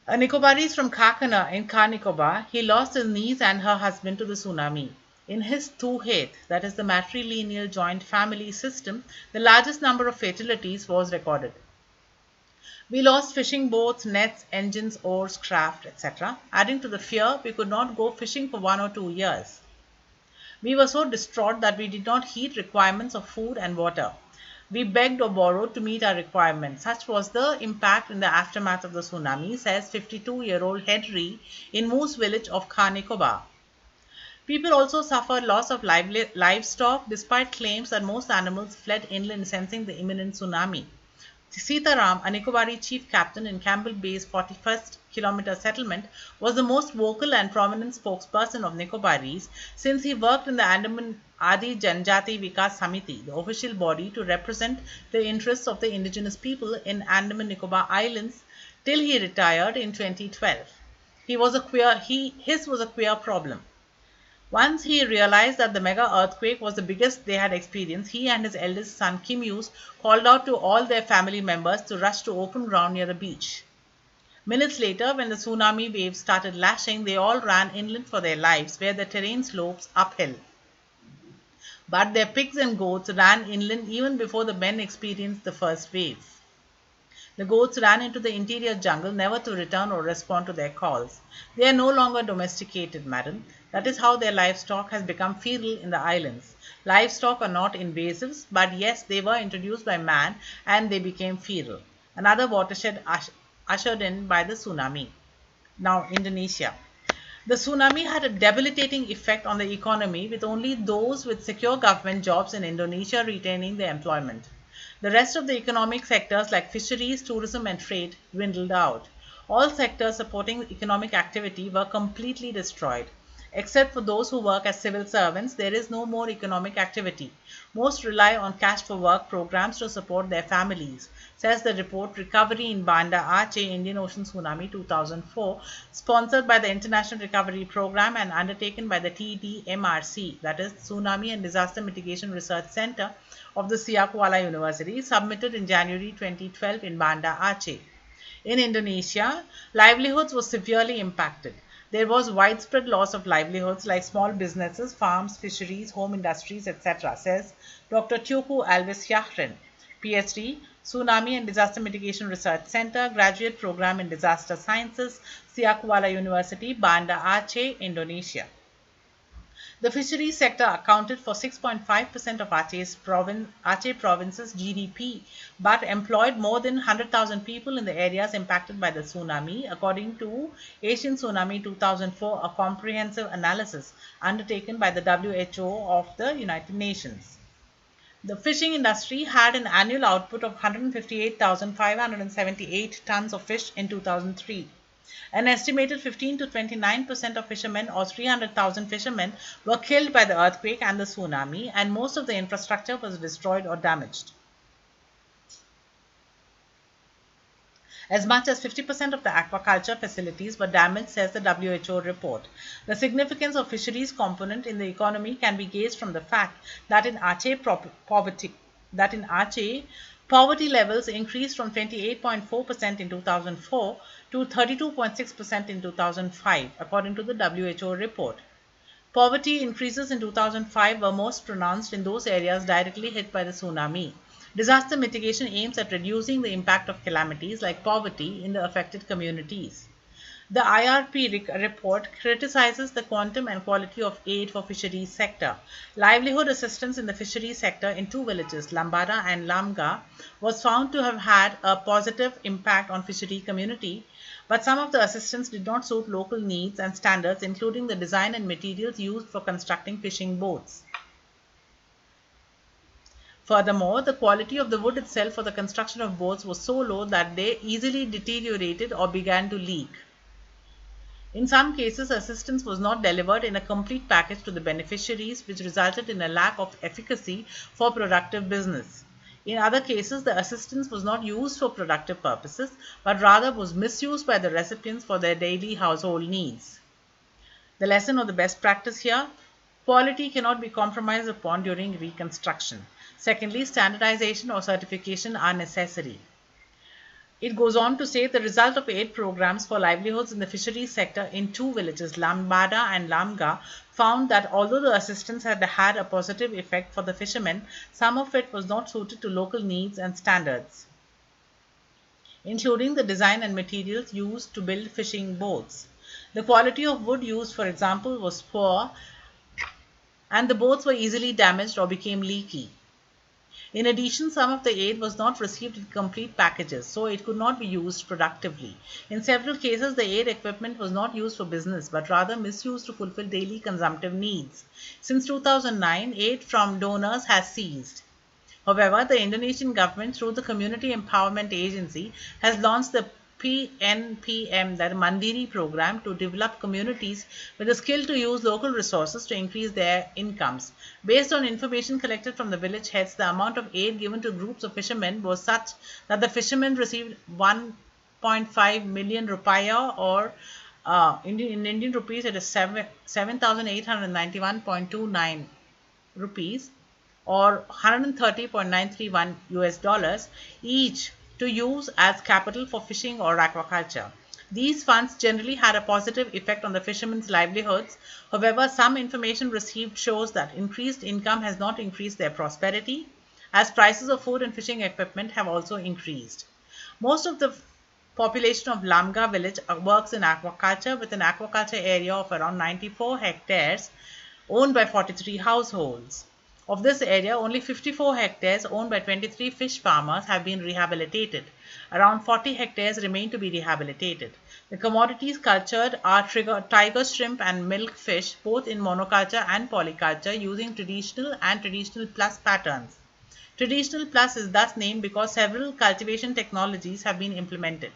A Nicobarese from Kakana in Car Nicobar, he lost his niece and her husband to the tsunami. In his Tuhet, that is the matrilineal joint family system, the largest number of fatalities was recorded. We lost fishing boats, nets, engines, oars, craft, etc. Adding to the fear, we could not go fishing for 1 or 2 years. We were so distraught that we did not heed requirements of food and water. We begged or borrowed to meet our requirements. Such was the impact in the aftermath of the tsunami, says 52-year-old Henry in Moose village of Khanikoba. People also suffered loss of livestock despite claims that most animals fled inland sensing the imminent tsunami. Sitaram, a Nicobari chief captain in Campbell Bay's 41st kilometer settlement, was the most vocal and prominent spokesperson of Nicobaris since he worked in the Andaman Adi Janjati Vikas Samiti, the official body to represent the interests of the indigenous people in Andaman Nicobar Islands till he retired in 2012. His was a queer problem. Once he realized that the mega earthquake was the biggest they had experienced, he and his eldest son Kim Yus called out to all their family members to rush to open ground near the beach. Minutes later, when the tsunami waves started lashing, they all ran inland for their lives, where the terrain slopes uphill. But their pigs and goats ran inland even before the men experienced the first wave. The goats ran into the interior jungle, never to return or respond to their calls. They are no longer domesticated, madam. That is how their livestock has become feral in the islands. Livestock are not invasives, but yes, they were introduced by man and they became feral. Another watershed ushered in by the tsunami. Now, Indonesia. The tsunami had a debilitating effect on the economy, with only those with secure government jobs in Indonesia retaining their employment. The rest of the economic sectors like fisheries, tourism, and trade dwindled out. All sectors supporting economic activity were completely destroyed. Except for those who work as civil servants, there is no more economic activity. Most rely on cash for work programs to support their families, says the report Recovery in Banda Aceh Indian Ocean Tsunami 2004, sponsored by the International Recovery Program and undertaken by the TDMRC, that is Tsunami and Disaster Mitigation Research Center of the Siak Kuala University, submitted in January 2012 in Banda Aceh. In Indonesia, livelihoods were severely impacted. There was widespread loss of livelihoods like small businesses, farms, fisheries, home industries, etc., says Dr. Teuku Alves Yahren, PhD, Tsunami and Disaster Mitigation Research Center, Graduate Program in Disaster Sciences, Siak Kuala University, Banda Aceh, Indonesia. The fisheries sector accounted for 6.5% of Aceh province's GDP, but employed more than 100,000 people in the areas impacted by the tsunami, according to Asian Tsunami 2004, a comprehensive analysis undertaken by the WHO of the United Nations. The fishing industry had an annual output of 158,578 tons of fish in 2003. An estimated 15 to 29% of fishermen, or 300,000 fishermen, were killed by the earthquake and the tsunami, and most of the infrastructure was destroyed or damaged. As much as 50% of the aquaculture facilities were damaged, says the WHO report. The significance of fisheries component in the economy can be gauged from the fact that in Aceh poverty levels increased from 28.4% in 2004 to 32.6% in 2005, according to the WHO report. Poverty increases in 2005 were most pronounced in those areas directly hit by the tsunami. Disaster mitigation aims at reducing the impact of calamities like poverty in the affected communities. The IRP report criticizes the quantum and quality of aid for fisheries sector. Livelihood assistance in the fisheries sector in two villages, Lambada and Lamga, was found to have had a positive impact on fishery community, but some of the assistance did not suit local needs and standards, including the design and materials used for constructing fishing boats. Furthermore, the quality of the wood itself for the construction of boats was so low that they easily deteriorated or began to leak. In some cases, assistance was not delivered in a complete package to the beneficiaries, which resulted in a lack of efficacy for productive business. In other cases, the assistance was not used for productive purposes, but rather was misused by the recipients for their daily household needs. The lesson or the best practice here: quality cannot be compromised upon during reconstruction. Secondly, standardization or certification are necessary. It goes on to say the result of aid programs for livelihoods in the fisheries sector in two villages, Lambada and Lamga, found that although the assistance had had a positive effect for the fishermen, some of it was not suited to local needs and standards, including the design and materials used to build fishing boats. The quality of wood used, for example, was poor, and the boats were easily damaged or became leaky. In addition, some of the aid was not received in complete packages, so it could not be used productively. In several cases, the aid equipment was not used for business, but rather misused to fulfill daily consumptive needs. Since 2009, aid from donors has ceased. However, the Indonesian government, through the Community Empowerment Agency, has launched the PNPM, that Mandiri program, to develop communities with the skill to use local resources to increase their incomes. Based on information collected from the village heads, the amount of aid given to groups of fishermen was such that the fishermen received 1.5 million rupiah, or in Indian rupees it is 7,891.29 rupees, or 130.931 US dollars each, to use as capital for fishing or aquaculture. These funds generally had a positive effect on the fishermen's livelihoods. However, some information received shows that increased income has not increased their prosperity, as prices of food and fishing equipment have also increased. Most of the population of Lamga village works in aquaculture, with an aquaculture area of around 94 hectares owned by 43 households. Of this area, only 54 hectares owned by 23 fish farmers have been rehabilitated. Around 40 hectares remain to be rehabilitated. The commodities cultured are tiger shrimp and milk fish, both in monoculture and polyculture, using traditional and traditional plus patterns. Traditional plus is thus named because several cultivation technologies have been implemented.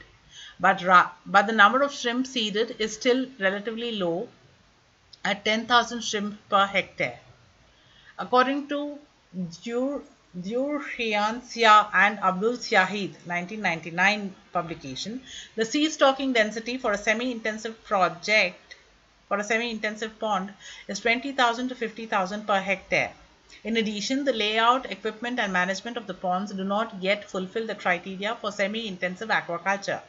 But the number of shrimp seeded is still relatively low at 10,000 shrimp per hectare. According to Durhian Sia and Abdul Syahid 1999 publication, the seed stocking density for a semi-intensive pond is 20,000 to 50,000 per hectare. In addition, the layout, equipment and management of the ponds do not yet fulfill the criteria for semi-intensive aquaculture.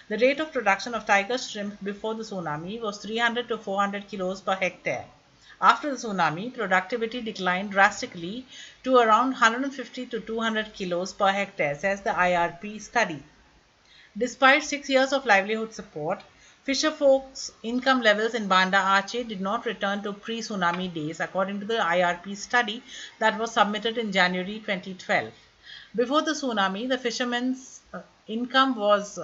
The rate of production of tiger shrimp before the tsunami was 300 to 400 kilos per hectare. After the tsunami, productivity declined drastically to around 150 to 200 kilos per hectare, says the IRP study. Despite 6 years of livelihood support, fisher folks' income levels in Banda Aceh did not return to pre-tsunami days, according to the IRP study that was submitted in January 2012. Before the tsunami, the fishermen's income was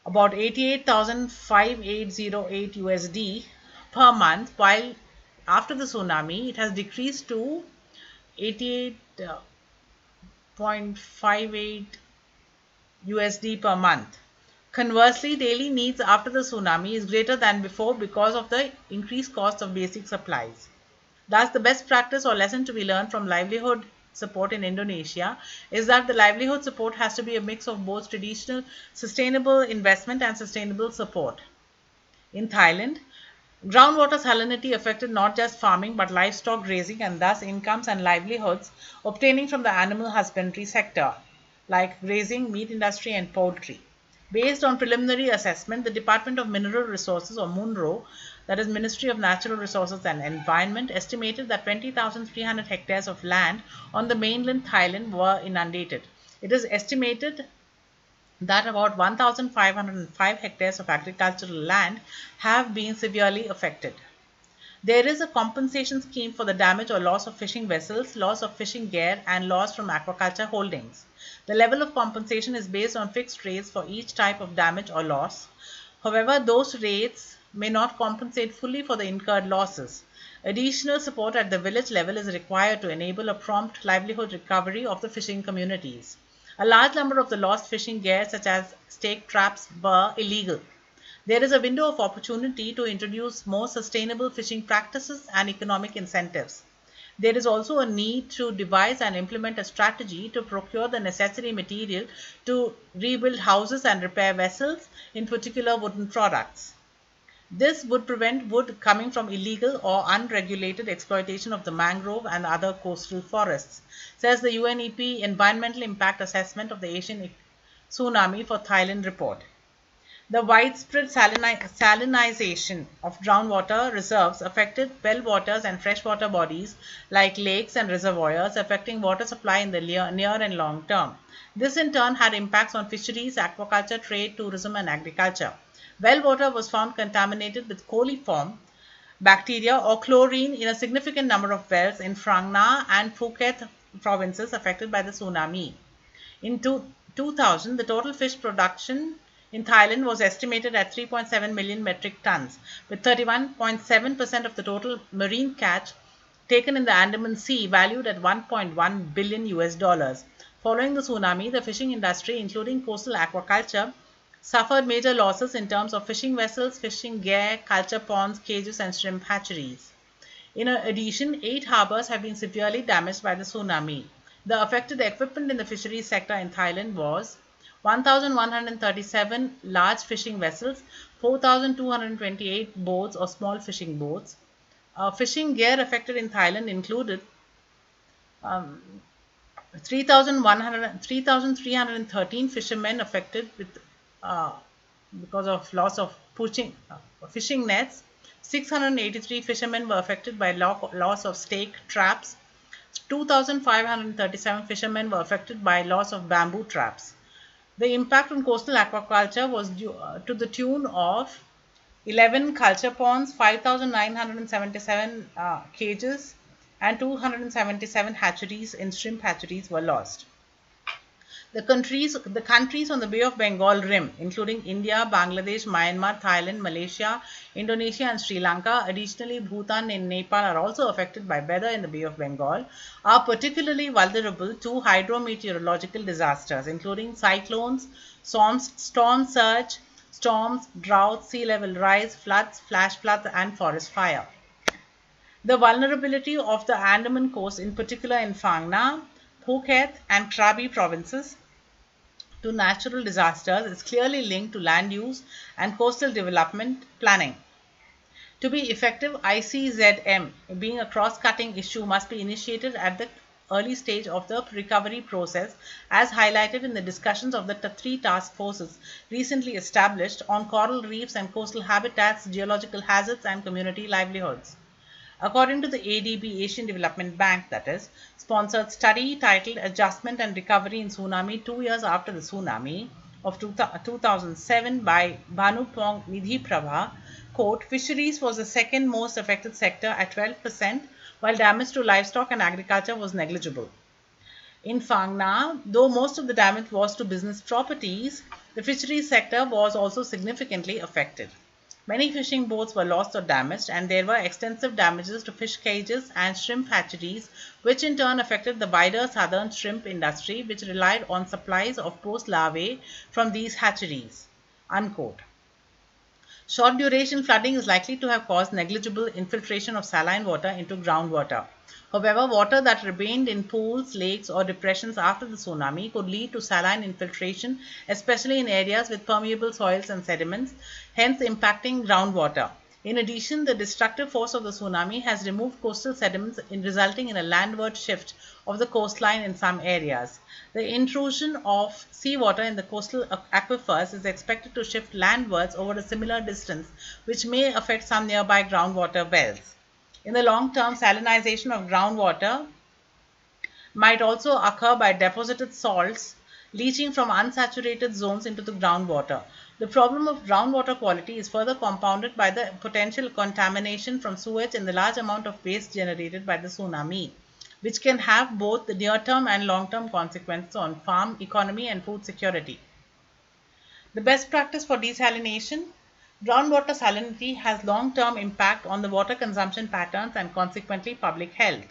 about 88,5808 USD per month, while after the tsunami it has decreased to 88.58 USD per month. Conversely, daily needs after the tsunami is greater than before because of the increased cost of basic supplies. Thus, the best practice or lesson to be learned from livelihood support in Indonesia is that the livelihood support has to be a mix of both traditional sustainable investment and sustainable support. In Thailand, groundwater salinity affected not just farming but livestock grazing, and thus incomes and livelihoods obtaining from the animal husbandry sector, like grazing, meat industry and poultry. Based on preliminary assessment, the Department of Mineral Resources, or MUNRO, that is Ministry of Natural Resources and Environment, estimated that 20,300 hectares of land on the mainland Thailand were inundated. It is estimated that about 1,505 hectares of agricultural land have been severely affected. There is a compensation scheme for the damage or loss of fishing vessels, loss of fishing gear, and loss from aquaculture holdings. The level of compensation is based on fixed rates for each type of damage or loss. However, those rates may not compensate fully for the incurred losses. Additional support at the village level is required to enable a prompt livelihood recovery of the fishing communities. A large number of the lost fishing gear, such as stake traps, were illegal. There is a window of opportunity to introduce more sustainable fishing practices and economic incentives. There is also a need to devise and implement a strategy to procure the necessary material to rebuild houses and repair vessels, in particular wooden products. This would prevent wood coming from illegal or unregulated exploitation of the mangrove and other coastal forests, says the UNEP Environmental Impact Assessment of the Asian Tsunami for Thailand report. The widespread salinization of groundwater reserves affected well waters and freshwater bodies like lakes and reservoirs, affecting water supply in the near and long term. This in turn had impacts on fisheries, aquaculture, trade, tourism, and agriculture. Well water was found contaminated with coliform bacteria or chlorine in a significant number of wells in Phang Nga and Phuket provinces affected by the tsunami. In 2000, the total fish production in Thailand was estimated at 3.7 million metric tons, with 31.7% of the total marine catch taken in the Andaman Sea valued at 1.1 billion US dollars. Following the tsunami, the fishing industry, including coastal aquaculture, suffered major losses in terms of fishing vessels, fishing gear, culture ponds, cages, and shrimp hatcheries. In addition, 8 harbors have been severely damaged by the tsunami. The affected equipment in the fisheries sector in Thailand was 1,137 large fishing vessels, 4,228 boats or small fishing boats. Fishing gear affected in Thailand included um, 3,313 fishermen affected with uh, because of loss of fishing nets. 683 fishermen were affected by loss of stake traps. 2,537 fishermen were affected by loss of bamboo traps. The impact on coastal aquaculture was to the tune of 11 culture ponds, 5,977 cages, and 277 hatcheries in shrimp hatcheries were lost. The countries on the Bay of Bengal rim, including India, Bangladesh, Myanmar, Thailand, Malaysia, Indonesia, and Sri Lanka, additionally Bhutan and Nepal are also affected by weather in the Bay of Bengal, are particularly vulnerable to hydrometeorological disasters, including cyclones, storm surge, storms, drought, sea level rise, floods, flash floods, and forest fire. The vulnerability of the Andaman coast, in particular in Phang Nga, Phuket, and Krabi provinces, to natural disasters is clearly linked to land use and coastal development planning. To be effective, ICZM, being a cross-cutting issue, must be initiated at the early stage of the recovery process, as highlighted in the discussions of the three task forces recently established on coral reefs and coastal habitats, geological hazards, and community livelihoods. According to the ADB, Asian Development Bank, that is, sponsored study titled Adjustment and Recovery in Tsunami 2 years after the tsunami of 2007 by Bhanupong Nidhi Prabha, quote, fisheries was the second most affected sector at 12%, while damage to livestock and agriculture was negligible. In Phang Nga, though most of the damage was to business properties, the fisheries sector was also significantly affected. Many fishing boats were lost or damaged, and there were extensive damages to fish cages and shrimp hatcheries, which in turn affected the wider southern shrimp industry, which relied on supplies of post larvae from these hatcheries. Unquote. Short duration flooding is likely to have caused negligible infiltration of saline water into groundwater. However, water that remained in pools, lakes, or depressions after the tsunami could lead to saline infiltration, especially in areas with permeable soils and sediments, hence impacting groundwater. In addition, the destructive force of the tsunami has removed coastal sediments, resulting in a landward shift of the coastline in some areas. The intrusion of seawater in the coastal aquifers is expected to shift landwards over a similar distance, which may affect some nearby groundwater wells. In the long term, salinization of groundwater might also occur by deposited salts leaching from unsaturated zones into the groundwater. The problem of groundwater quality is further compounded by the potential contamination from sewage and the large amount of waste generated by the tsunami, which can have both the near-term and long-term consequences on farm economy and food security. The best practice for desalination: groundwater salinity has long-term impact on the water consumption patterns and consequently public health.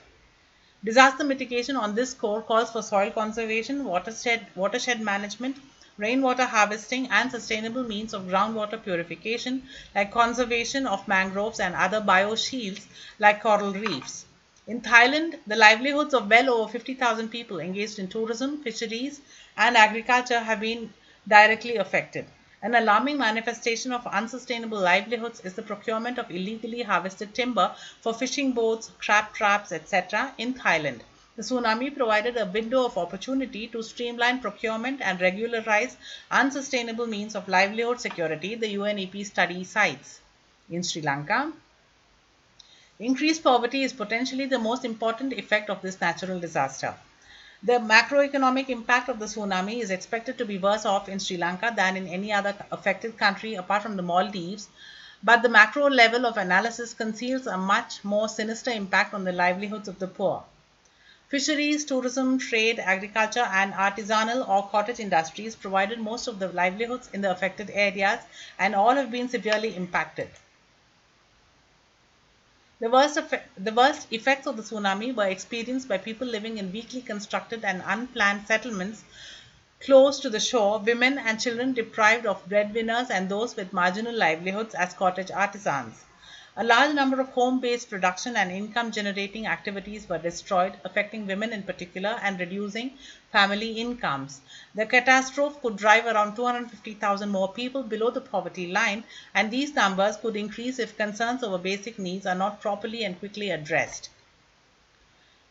Disaster mitigation on this score calls for soil conservation, watershed management, rainwater harvesting, and sustainable means of groundwater purification like conservation of mangroves and other bioshields like coral reefs. In Thailand, the livelihoods of well over 50,000 people engaged in tourism, fisheries, and agriculture have been directly affected. An alarming manifestation of unsustainable livelihoods is the procurement of illegally harvested timber for fishing boats, crab traps, etc. in Thailand. The tsunami provided a window of opportunity to streamline procurement and regularize unsustainable means of livelihood security, the UNEP study cites. In Sri Lanka, increased poverty is potentially the most important effect of this natural disaster. The macroeconomic impact of the tsunami is expected to be worse off in Sri Lanka than in any other affected country apart from the Maldives, but the macro level of analysis conceals a much more sinister impact on the livelihoods of the poor. Fisheries, tourism, trade, agriculture, and artisanal or cottage industries provided most of the livelihoods in the affected areas, and all have been severely impacted. The worst effects of the tsunami were experienced by people living in weakly constructed and unplanned settlements close to the shore, women and children deprived of breadwinners, and those with marginal livelihoods as cottage artisans. A large number of home-based production and income-generating activities were destroyed, affecting women in particular and reducing family incomes. The catastrophe could drive around 250,000 more people below the poverty line, and these numbers could increase if concerns over basic needs are not properly and quickly addressed.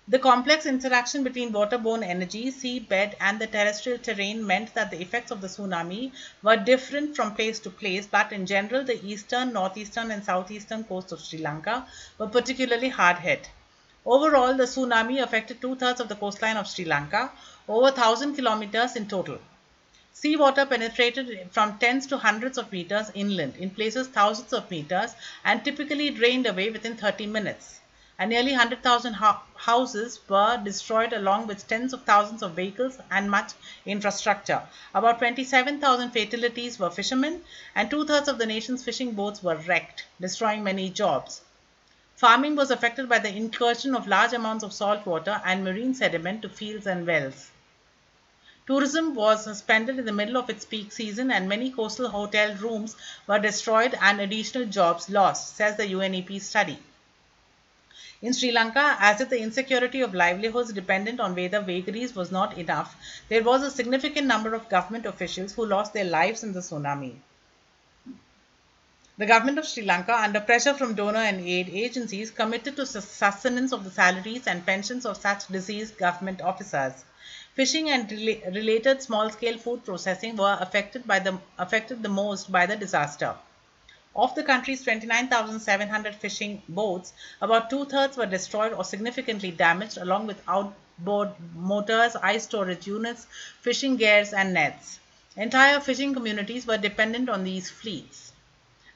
The complex interaction between waterborne energy, seabed, and the terrestrial terrain meant that the effects of the tsunami were different from place to place, but in general, the eastern, northeastern, and southeastern coasts of Sri Lanka were particularly hard hit. Overall, the tsunami affected two-thirds of the coastline of Sri Lanka, over 1,000 kilometers in total. Seawater penetrated from tens to hundreds of meters inland, in places thousands of meters, and typically drained away within 30 minutes. And nearly 100,000 houses were destroyed, along with tens of thousands of vehicles and much infrastructure. About 27,000 fatalities were fishermen, and two-thirds of the nation's fishing boats were wrecked, destroying many jobs. Farming was affected by the incursion of large amounts of salt water and marine sediment to fields and wells. Tourism was suspended in the middle of its peak season, and many coastal hotel rooms were destroyed and additional jobs lost, says the UNEP study. In Sri Lanka, as if the insecurity of livelihoods dependent on weather vagaries was not enough, there was a significant number of government officials who lost their lives in the tsunami. The government of Sri Lanka, under pressure from donor and aid agencies, committed to sustenance of the salaries and pensions of such deceased government officers. Fishing and related small-scale food processing were affected the most by the disaster. Of the country's 29,700 fishing boats, about two-thirds were destroyed or significantly damaged, along with outboard motors, ice storage units, fishing gears, and nets. Entire fishing communities were dependent on these fleets.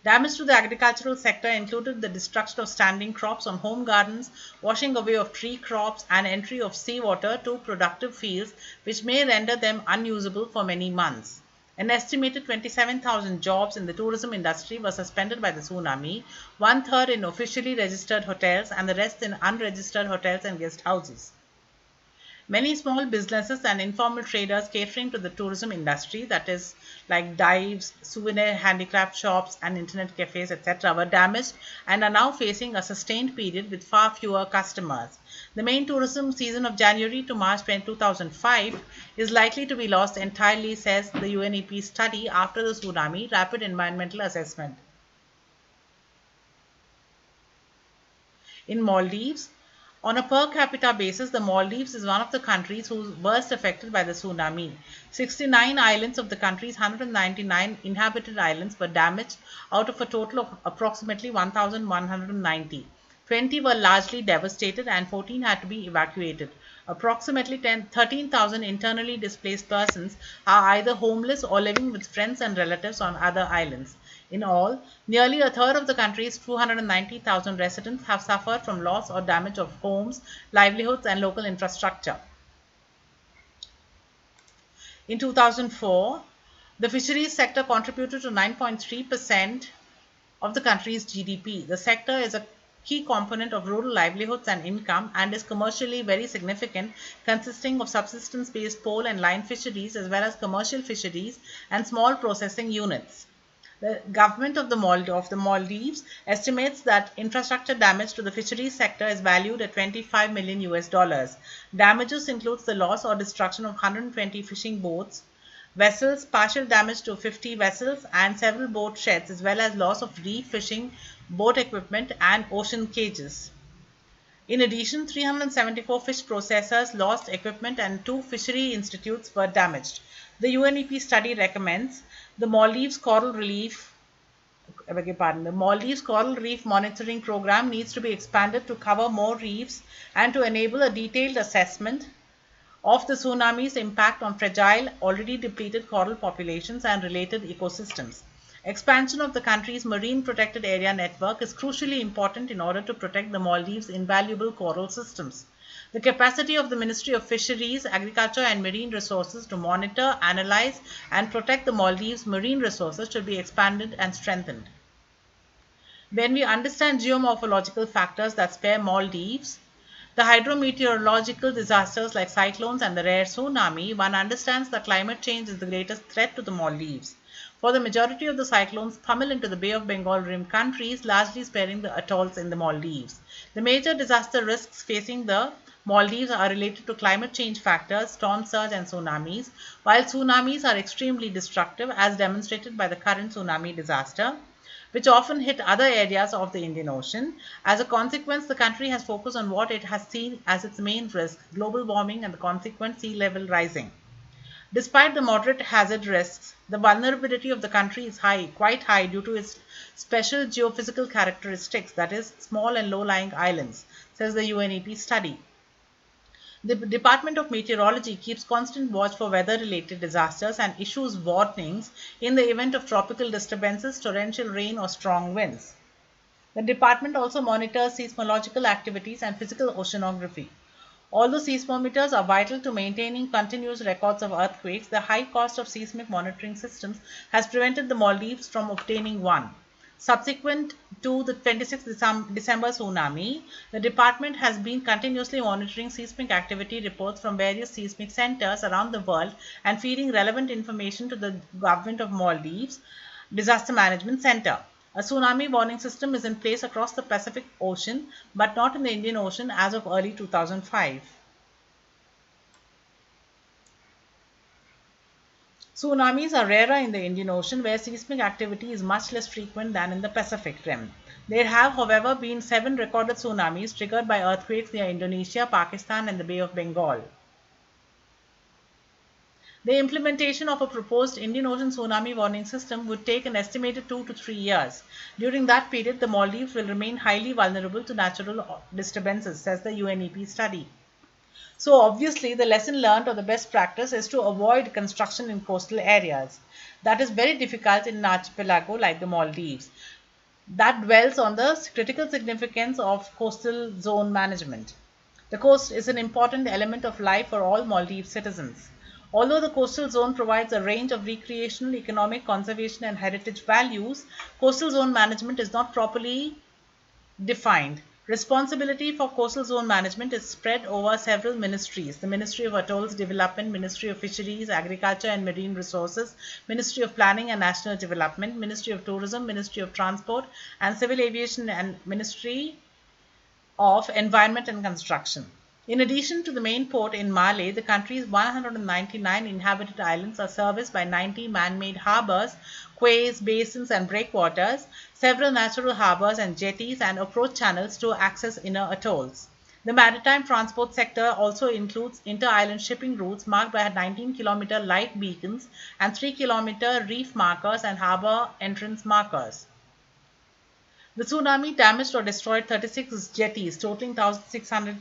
Damage to the agricultural sector included the destruction of standing crops on home gardens, washing away of tree crops, and entry of seawater to productive fields, which may render them unusable for many months. An estimated 27,000 jobs in the tourism industry were suspended by the tsunami, one-third in officially registered hotels and the rest in unregistered hotels and guest houses. Many small businesses and informal traders catering to the tourism industry, that is, like dives, souvenir handicraft shops, and internet cafes, etc., were damaged and are now facing a sustained period with far fewer customers. The main tourism season of January to March 2005 is likely to be lost entirely, says the UNEP study after the tsunami rapid environmental assessment. In Maldives, on a per capita basis, the Maldives is one of the countries who was worst affected by the tsunami. 69 islands of the country's 199 inhabited islands were damaged out of a total of approximately 1,190. 20 were largely devastated and 14 had to be evacuated. Approximately 13,000 internally displaced persons are either homeless or living with friends and relatives on other islands. In all, nearly a third of the country's 290,000 residents have suffered from loss or damage of homes, livelihoods, and local infrastructure. In 2004, the fisheries sector contributed to 9.3% of the country's GDP. The sector is a key component of rural livelihoods and income and is commercially very significant, consisting of subsistence-based pole and line fisheries as well as commercial fisheries and small processing units. The government of the Maldives estimates that infrastructure damage to the fisheries sector is valued at 25 million US dollars. Damages includes the loss or destruction of 120 fishing boats, vessels, partial damage to 50 vessels and several boat sheds, as well as loss of reef fishing, boat equipment and ocean cages. In addition, 374 fish processors lost equipment and 2 fishery institutes were damaged. The UNEP study recommends the Maldives Coral Relief the Maldives Coral Reef Monitoring Program needs to be expanded to cover more reefs and to enable a detailed assessment of the tsunami's impact on fragile, already depleted coral populations and related ecosystems. Expansion of the country's marine protected area network is crucially important in order to protect the Maldives' invaluable coral systems. The capacity of the Ministry of Fisheries, Agriculture and Marine Resources to monitor, analyze, and protect the Maldives' marine resources should be expanded and strengthened. When we understand geomorphological factors that spare Maldives, the hydrometeorological disasters like cyclones and the rare tsunami, one understands that climate change is the greatest threat to the Maldives. For the majority of the cyclones pummel into the Bay of Bengal rim countries, largely sparing the atolls in the Maldives. The major disaster risks facing the Maldives are related to climate change factors, storm surge, and tsunamis, while tsunamis are extremely destructive, as demonstrated by the current tsunami disaster, which often hit other areas of the Indian Ocean. As a consequence, the country has focused on what it has seen as its main risk, global warming and the consequent sea level rising. Despite the moderate hazard risks, the vulnerability of the country is quite high due to its special geophysical characteristics, that is, small and low-lying islands, says the UNEP study. The Department of Meteorology keeps constant watch for weather-related disasters and issues warnings in the event of tropical disturbances, torrential rain, or strong winds. The department also monitors seismological activities and physical oceanography. Although seismometers are vital to maintaining continuous records of earthquakes, the high cost of seismic monitoring systems has prevented the Maldives from obtaining one. Subsequent to the 26th December tsunami, the department has been continuously monitoring seismic activity reports from various seismic centers around the world and feeding relevant information to the government of Maldives Disaster Management Center. A tsunami warning system is in place across the Pacific Ocean, but not in the Indian Ocean as of early 2005. Tsunamis are rarer in the Indian Ocean, where seismic activity is much less frequent than in the Pacific Rim. There have, however, been 7 recorded tsunamis triggered by earthquakes near Indonesia, Pakistan, and the Bay of Bengal. The implementation of a proposed Indian Ocean tsunami warning system would take an estimated 2 to 3 years. During that period, the Maldives will remain highly vulnerable to natural disturbances, says the UNEP study. So obviously the lesson learned or the best practice is to avoid construction in coastal areas. That is very difficult in an archipelago like the Maldives. That dwells on the critical significance of coastal zone management. The coast is an important element of life for all Maldives citizens. Although the coastal zone provides a range of recreational, economic, conservation and heritage values, coastal zone management is not properly defined. Responsibility for coastal zone management is spread over several ministries: the Ministry of Atolls Development, Ministry of Fisheries, Agriculture and Marine Resources, Ministry of Planning and National Development, Ministry of Tourism, Ministry of Transport and Civil Aviation, and Ministry of Environment and Construction. In addition to the main port in Malé, the country's 199 inhabited islands are serviced by 90 man-made harbors, quays, basins, and breakwaters, several natural harbors and jetties, and approach channels to access inner atolls. The maritime transport sector also includes inter-island shipping routes marked by 19-kilometer light beacons and 3-kilometer reef markers and harbor entrance markers. The tsunami damaged or destroyed 36 jetties, totaling 1,600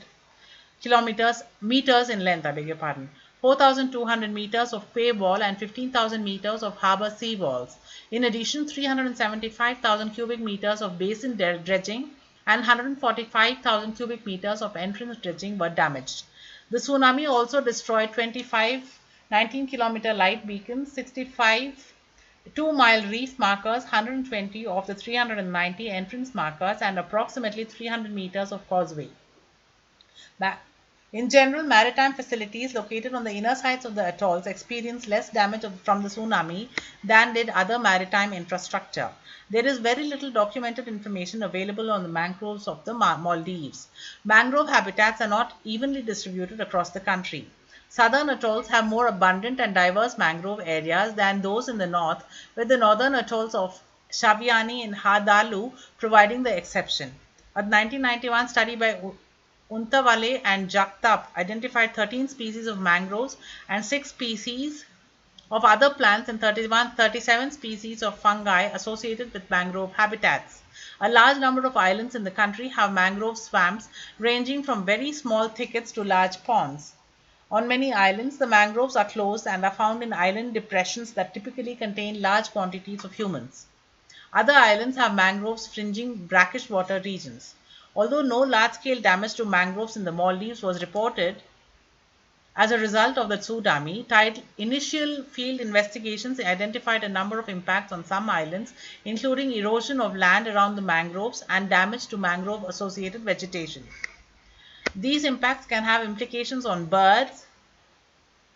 kilometers meters in length, I beg your pardon, 4,200 meters of pay wall and 15,000 meters of harbor sea walls. In addition, 375,000 cubic meters of basin dredging and 145,000 cubic meters of entrance dredging were damaged. The tsunami also destroyed 25 19-kilometer light beacons, 65 2-mile reef markers, 120 of the 390 entrance markers, and approximately 300 meters of causeway. In general, maritime facilities located on the inner sides of the atolls experienced less damage from the tsunami than did other maritime infrastructure. There is very little documented information available on the mangroves of the Maldives. Mangrove habitats are not evenly distributed across the country. Southern atolls have more abundant and diverse mangrove areas than those in the north, with the northern atolls of Shaviani and Hadalu providing the exception. A 1991 study by Untawale and Jagtap identified 13 species of mangroves and 6 species of other plants and 37 species of fungi associated with mangrove habitats. A large number of islands in the country have mangrove swamps ranging from very small thickets to large ponds. On many islands, the mangroves are closed and are found in island depressions that typically contain large quantities of humans. Other islands have mangroves fringing brackish water regions. Although no large-scale damage to mangroves in the Maldives was reported as a result of the tsunami, initial field investigations identified a number of impacts on some islands, including erosion of land around the mangroves and damage to mangrove-associated vegetation. These impacts can have implications on birds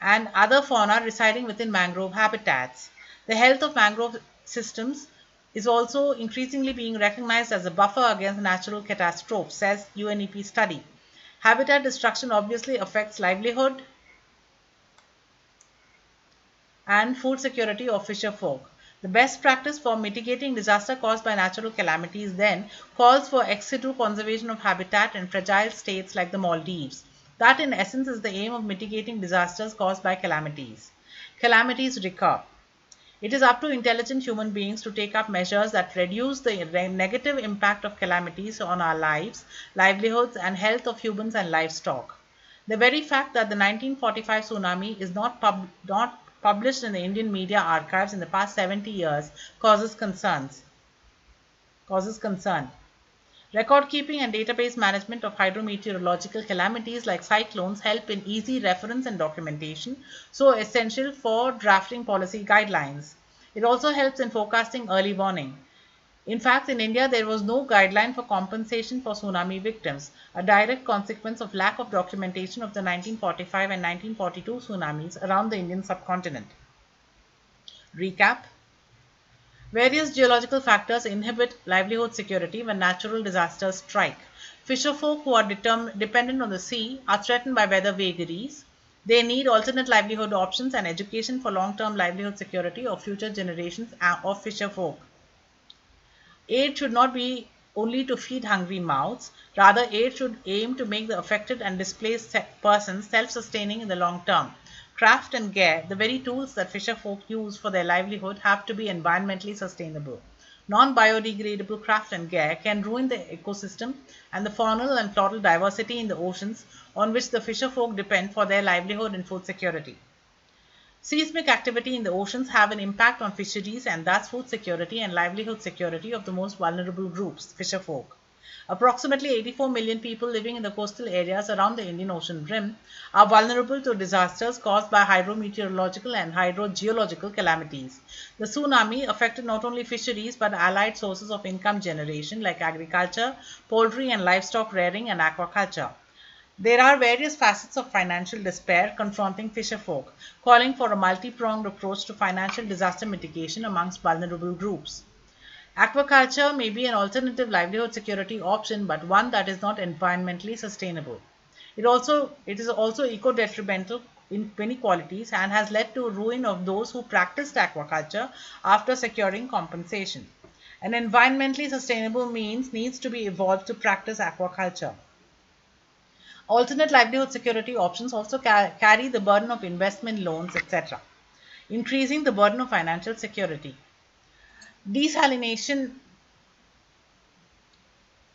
and other fauna residing within mangrove habitats. The health of mangrove systems is also increasingly being recognized as a buffer against natural catastrophes, says UNEP study. Habitat destruction obviously affects livelihood and food security of fisher folk. The best practice for mitigating disaster caused by natural calamities then calls for ex situ conservation of habitat in fragile states like the Maldives. That, in essence, is the aim of mitigating disasters caused by calamities. Calamities recur. It is up to intelligent human beings to take up measures that reduce the negative impact of calamities on our lives, livelihoods, and health of humans and livestock. The very fact that the 1945 tsunami is not published in the Indian media archives in the past 70 years causes concern. Record keeping and database management of hydrometeorological calamities like cyclones help in easy reference and documentation, so essential for drafting policy guidelines. It also helps in forecasting early warning. In fact, in India, there was no guideline for compensation for tsunami victims, a direct consequence of lack of documentation of the 1945 and 1942 tsunamis around the Indian subcontinent. Recap. Various geological factors inhibit livelihood security when natural disasters strike. Fisherfolk who are dependent on the sea are threatened by weather vagaries. They need alternate livelihood options and education for long-term livelihood security of future generations of fisherfolk. Aid should not be only to feed hungry mouths. Rather, aid should aim to make the affected and displaced persons self-sustaining in the long term. Craft and gear, the very tools that fisherfolk use for their livelihood, have to be environmentally sustainable. Non-biodegradable craft and gear can ruin the ecosystem and the faunal and floral diversity in the oceans on which the fisherfolk depend for their livelihood and food security. Seismic activity in the oceans have an impact on fisheries and thus food security and livelihood security of the most vulnerable groups, fisherfolk. Approximately 84 million people living in the coastal areas around the Indian Ocean rim are vulnerable to disasters caused by hydrometeorological and hydrogeological calamities. The tsunami affected not only fisheries but allied sources of income generation like agriculture, poultry and livestock rearing, and aquaculture. There are various facets of financial despair confronting fisherfolk, calling for a multi-pronged approach to financial disaster mitigation amongst vulnerable groups. Aquaculture may be an alternative livelihood security option, but one that is not environmentally sustainable. It is also eco-detrimental in many qualities and has led to ruin of those who practiced aquaculture after securing compensation. An environmentally sustainable means needs to be evolved to practice aquaculture. Alternate livelihood security options also carry the burden of investment loans, etc., increasing the burden of financial security. Desalination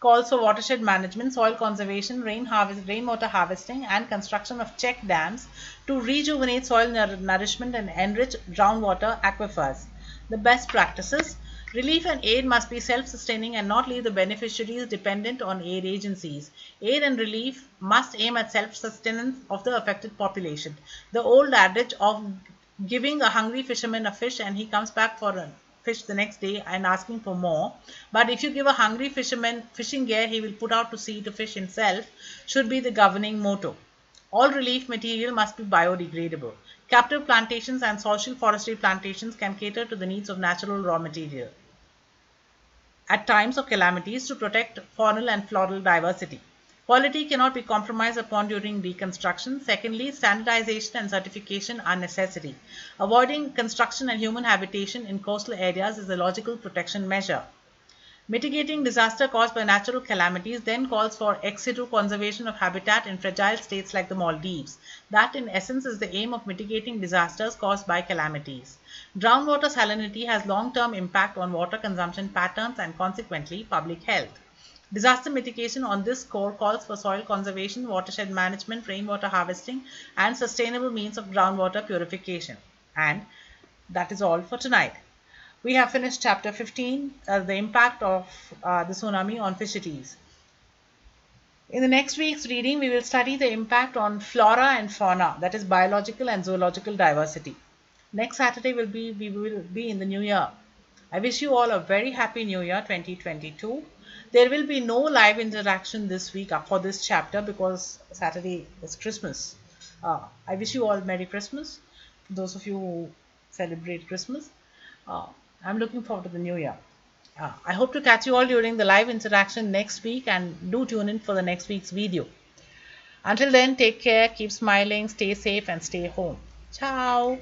calls for watershed management, soil conservation, rainwater harvesting, and construction of check dams to rejuvenate soil nourishment and enrich groundwater aquifers. The best practices: relief and aid must be self sustaining and not leave the beneficiaries dependent on aid agencies. Aid and relief must aim at self sustenance of the affected population. The old adage of giving a hungry fisherman a fish and he comes back for a fish the next day and asking for more, but if you give a hungry fisherman fishing gear he will put out to sea to fish himself, should be the governing motto. All relief material must be biodegradable. Captive plantations and social forestry plantations can cater to the needs of natural raw material at times of calamities to protect faunal and floral diversity. Quality cannot be compromised upon during reconstruction. Secondly, standardization and certification are necessary. Avoiding construction and human habitation in coastal areas is a logical protection measure. Mitigating disaster caused by natural calamities then calls for ex situ conservation of habitat in fragile states like the Maldives. That, in essence, is the aim of mitigating disasters caused by calamities. Groundwater salinity has long-term impact on water consumption patterns and consequently public health. Disaster mitigation on this score calls for soil conservation, watershed management, rainwater harvesting, and sustainable means of groundwater purification. And that is all for tonight. We have finished chapter 15, the impact of the tsunami on fisheries. In the next week's reading, we will study the impact on flora and fauna, that is biological and zoological diversity. Next Saturday we will be in the new year. I wish you all a very happy new year 2022. There will be no live interaction this week for this chapter because Saturday is Christmas. I wish you all Merry Christmas. For those of you who celebrate Christmas, uh, I'm looking forward to the new year. I hope to catch you all during the live interaction next week and do tune in for the next week's video. Until then, take care, keep smiling, stay safe, and stay home. Ciao.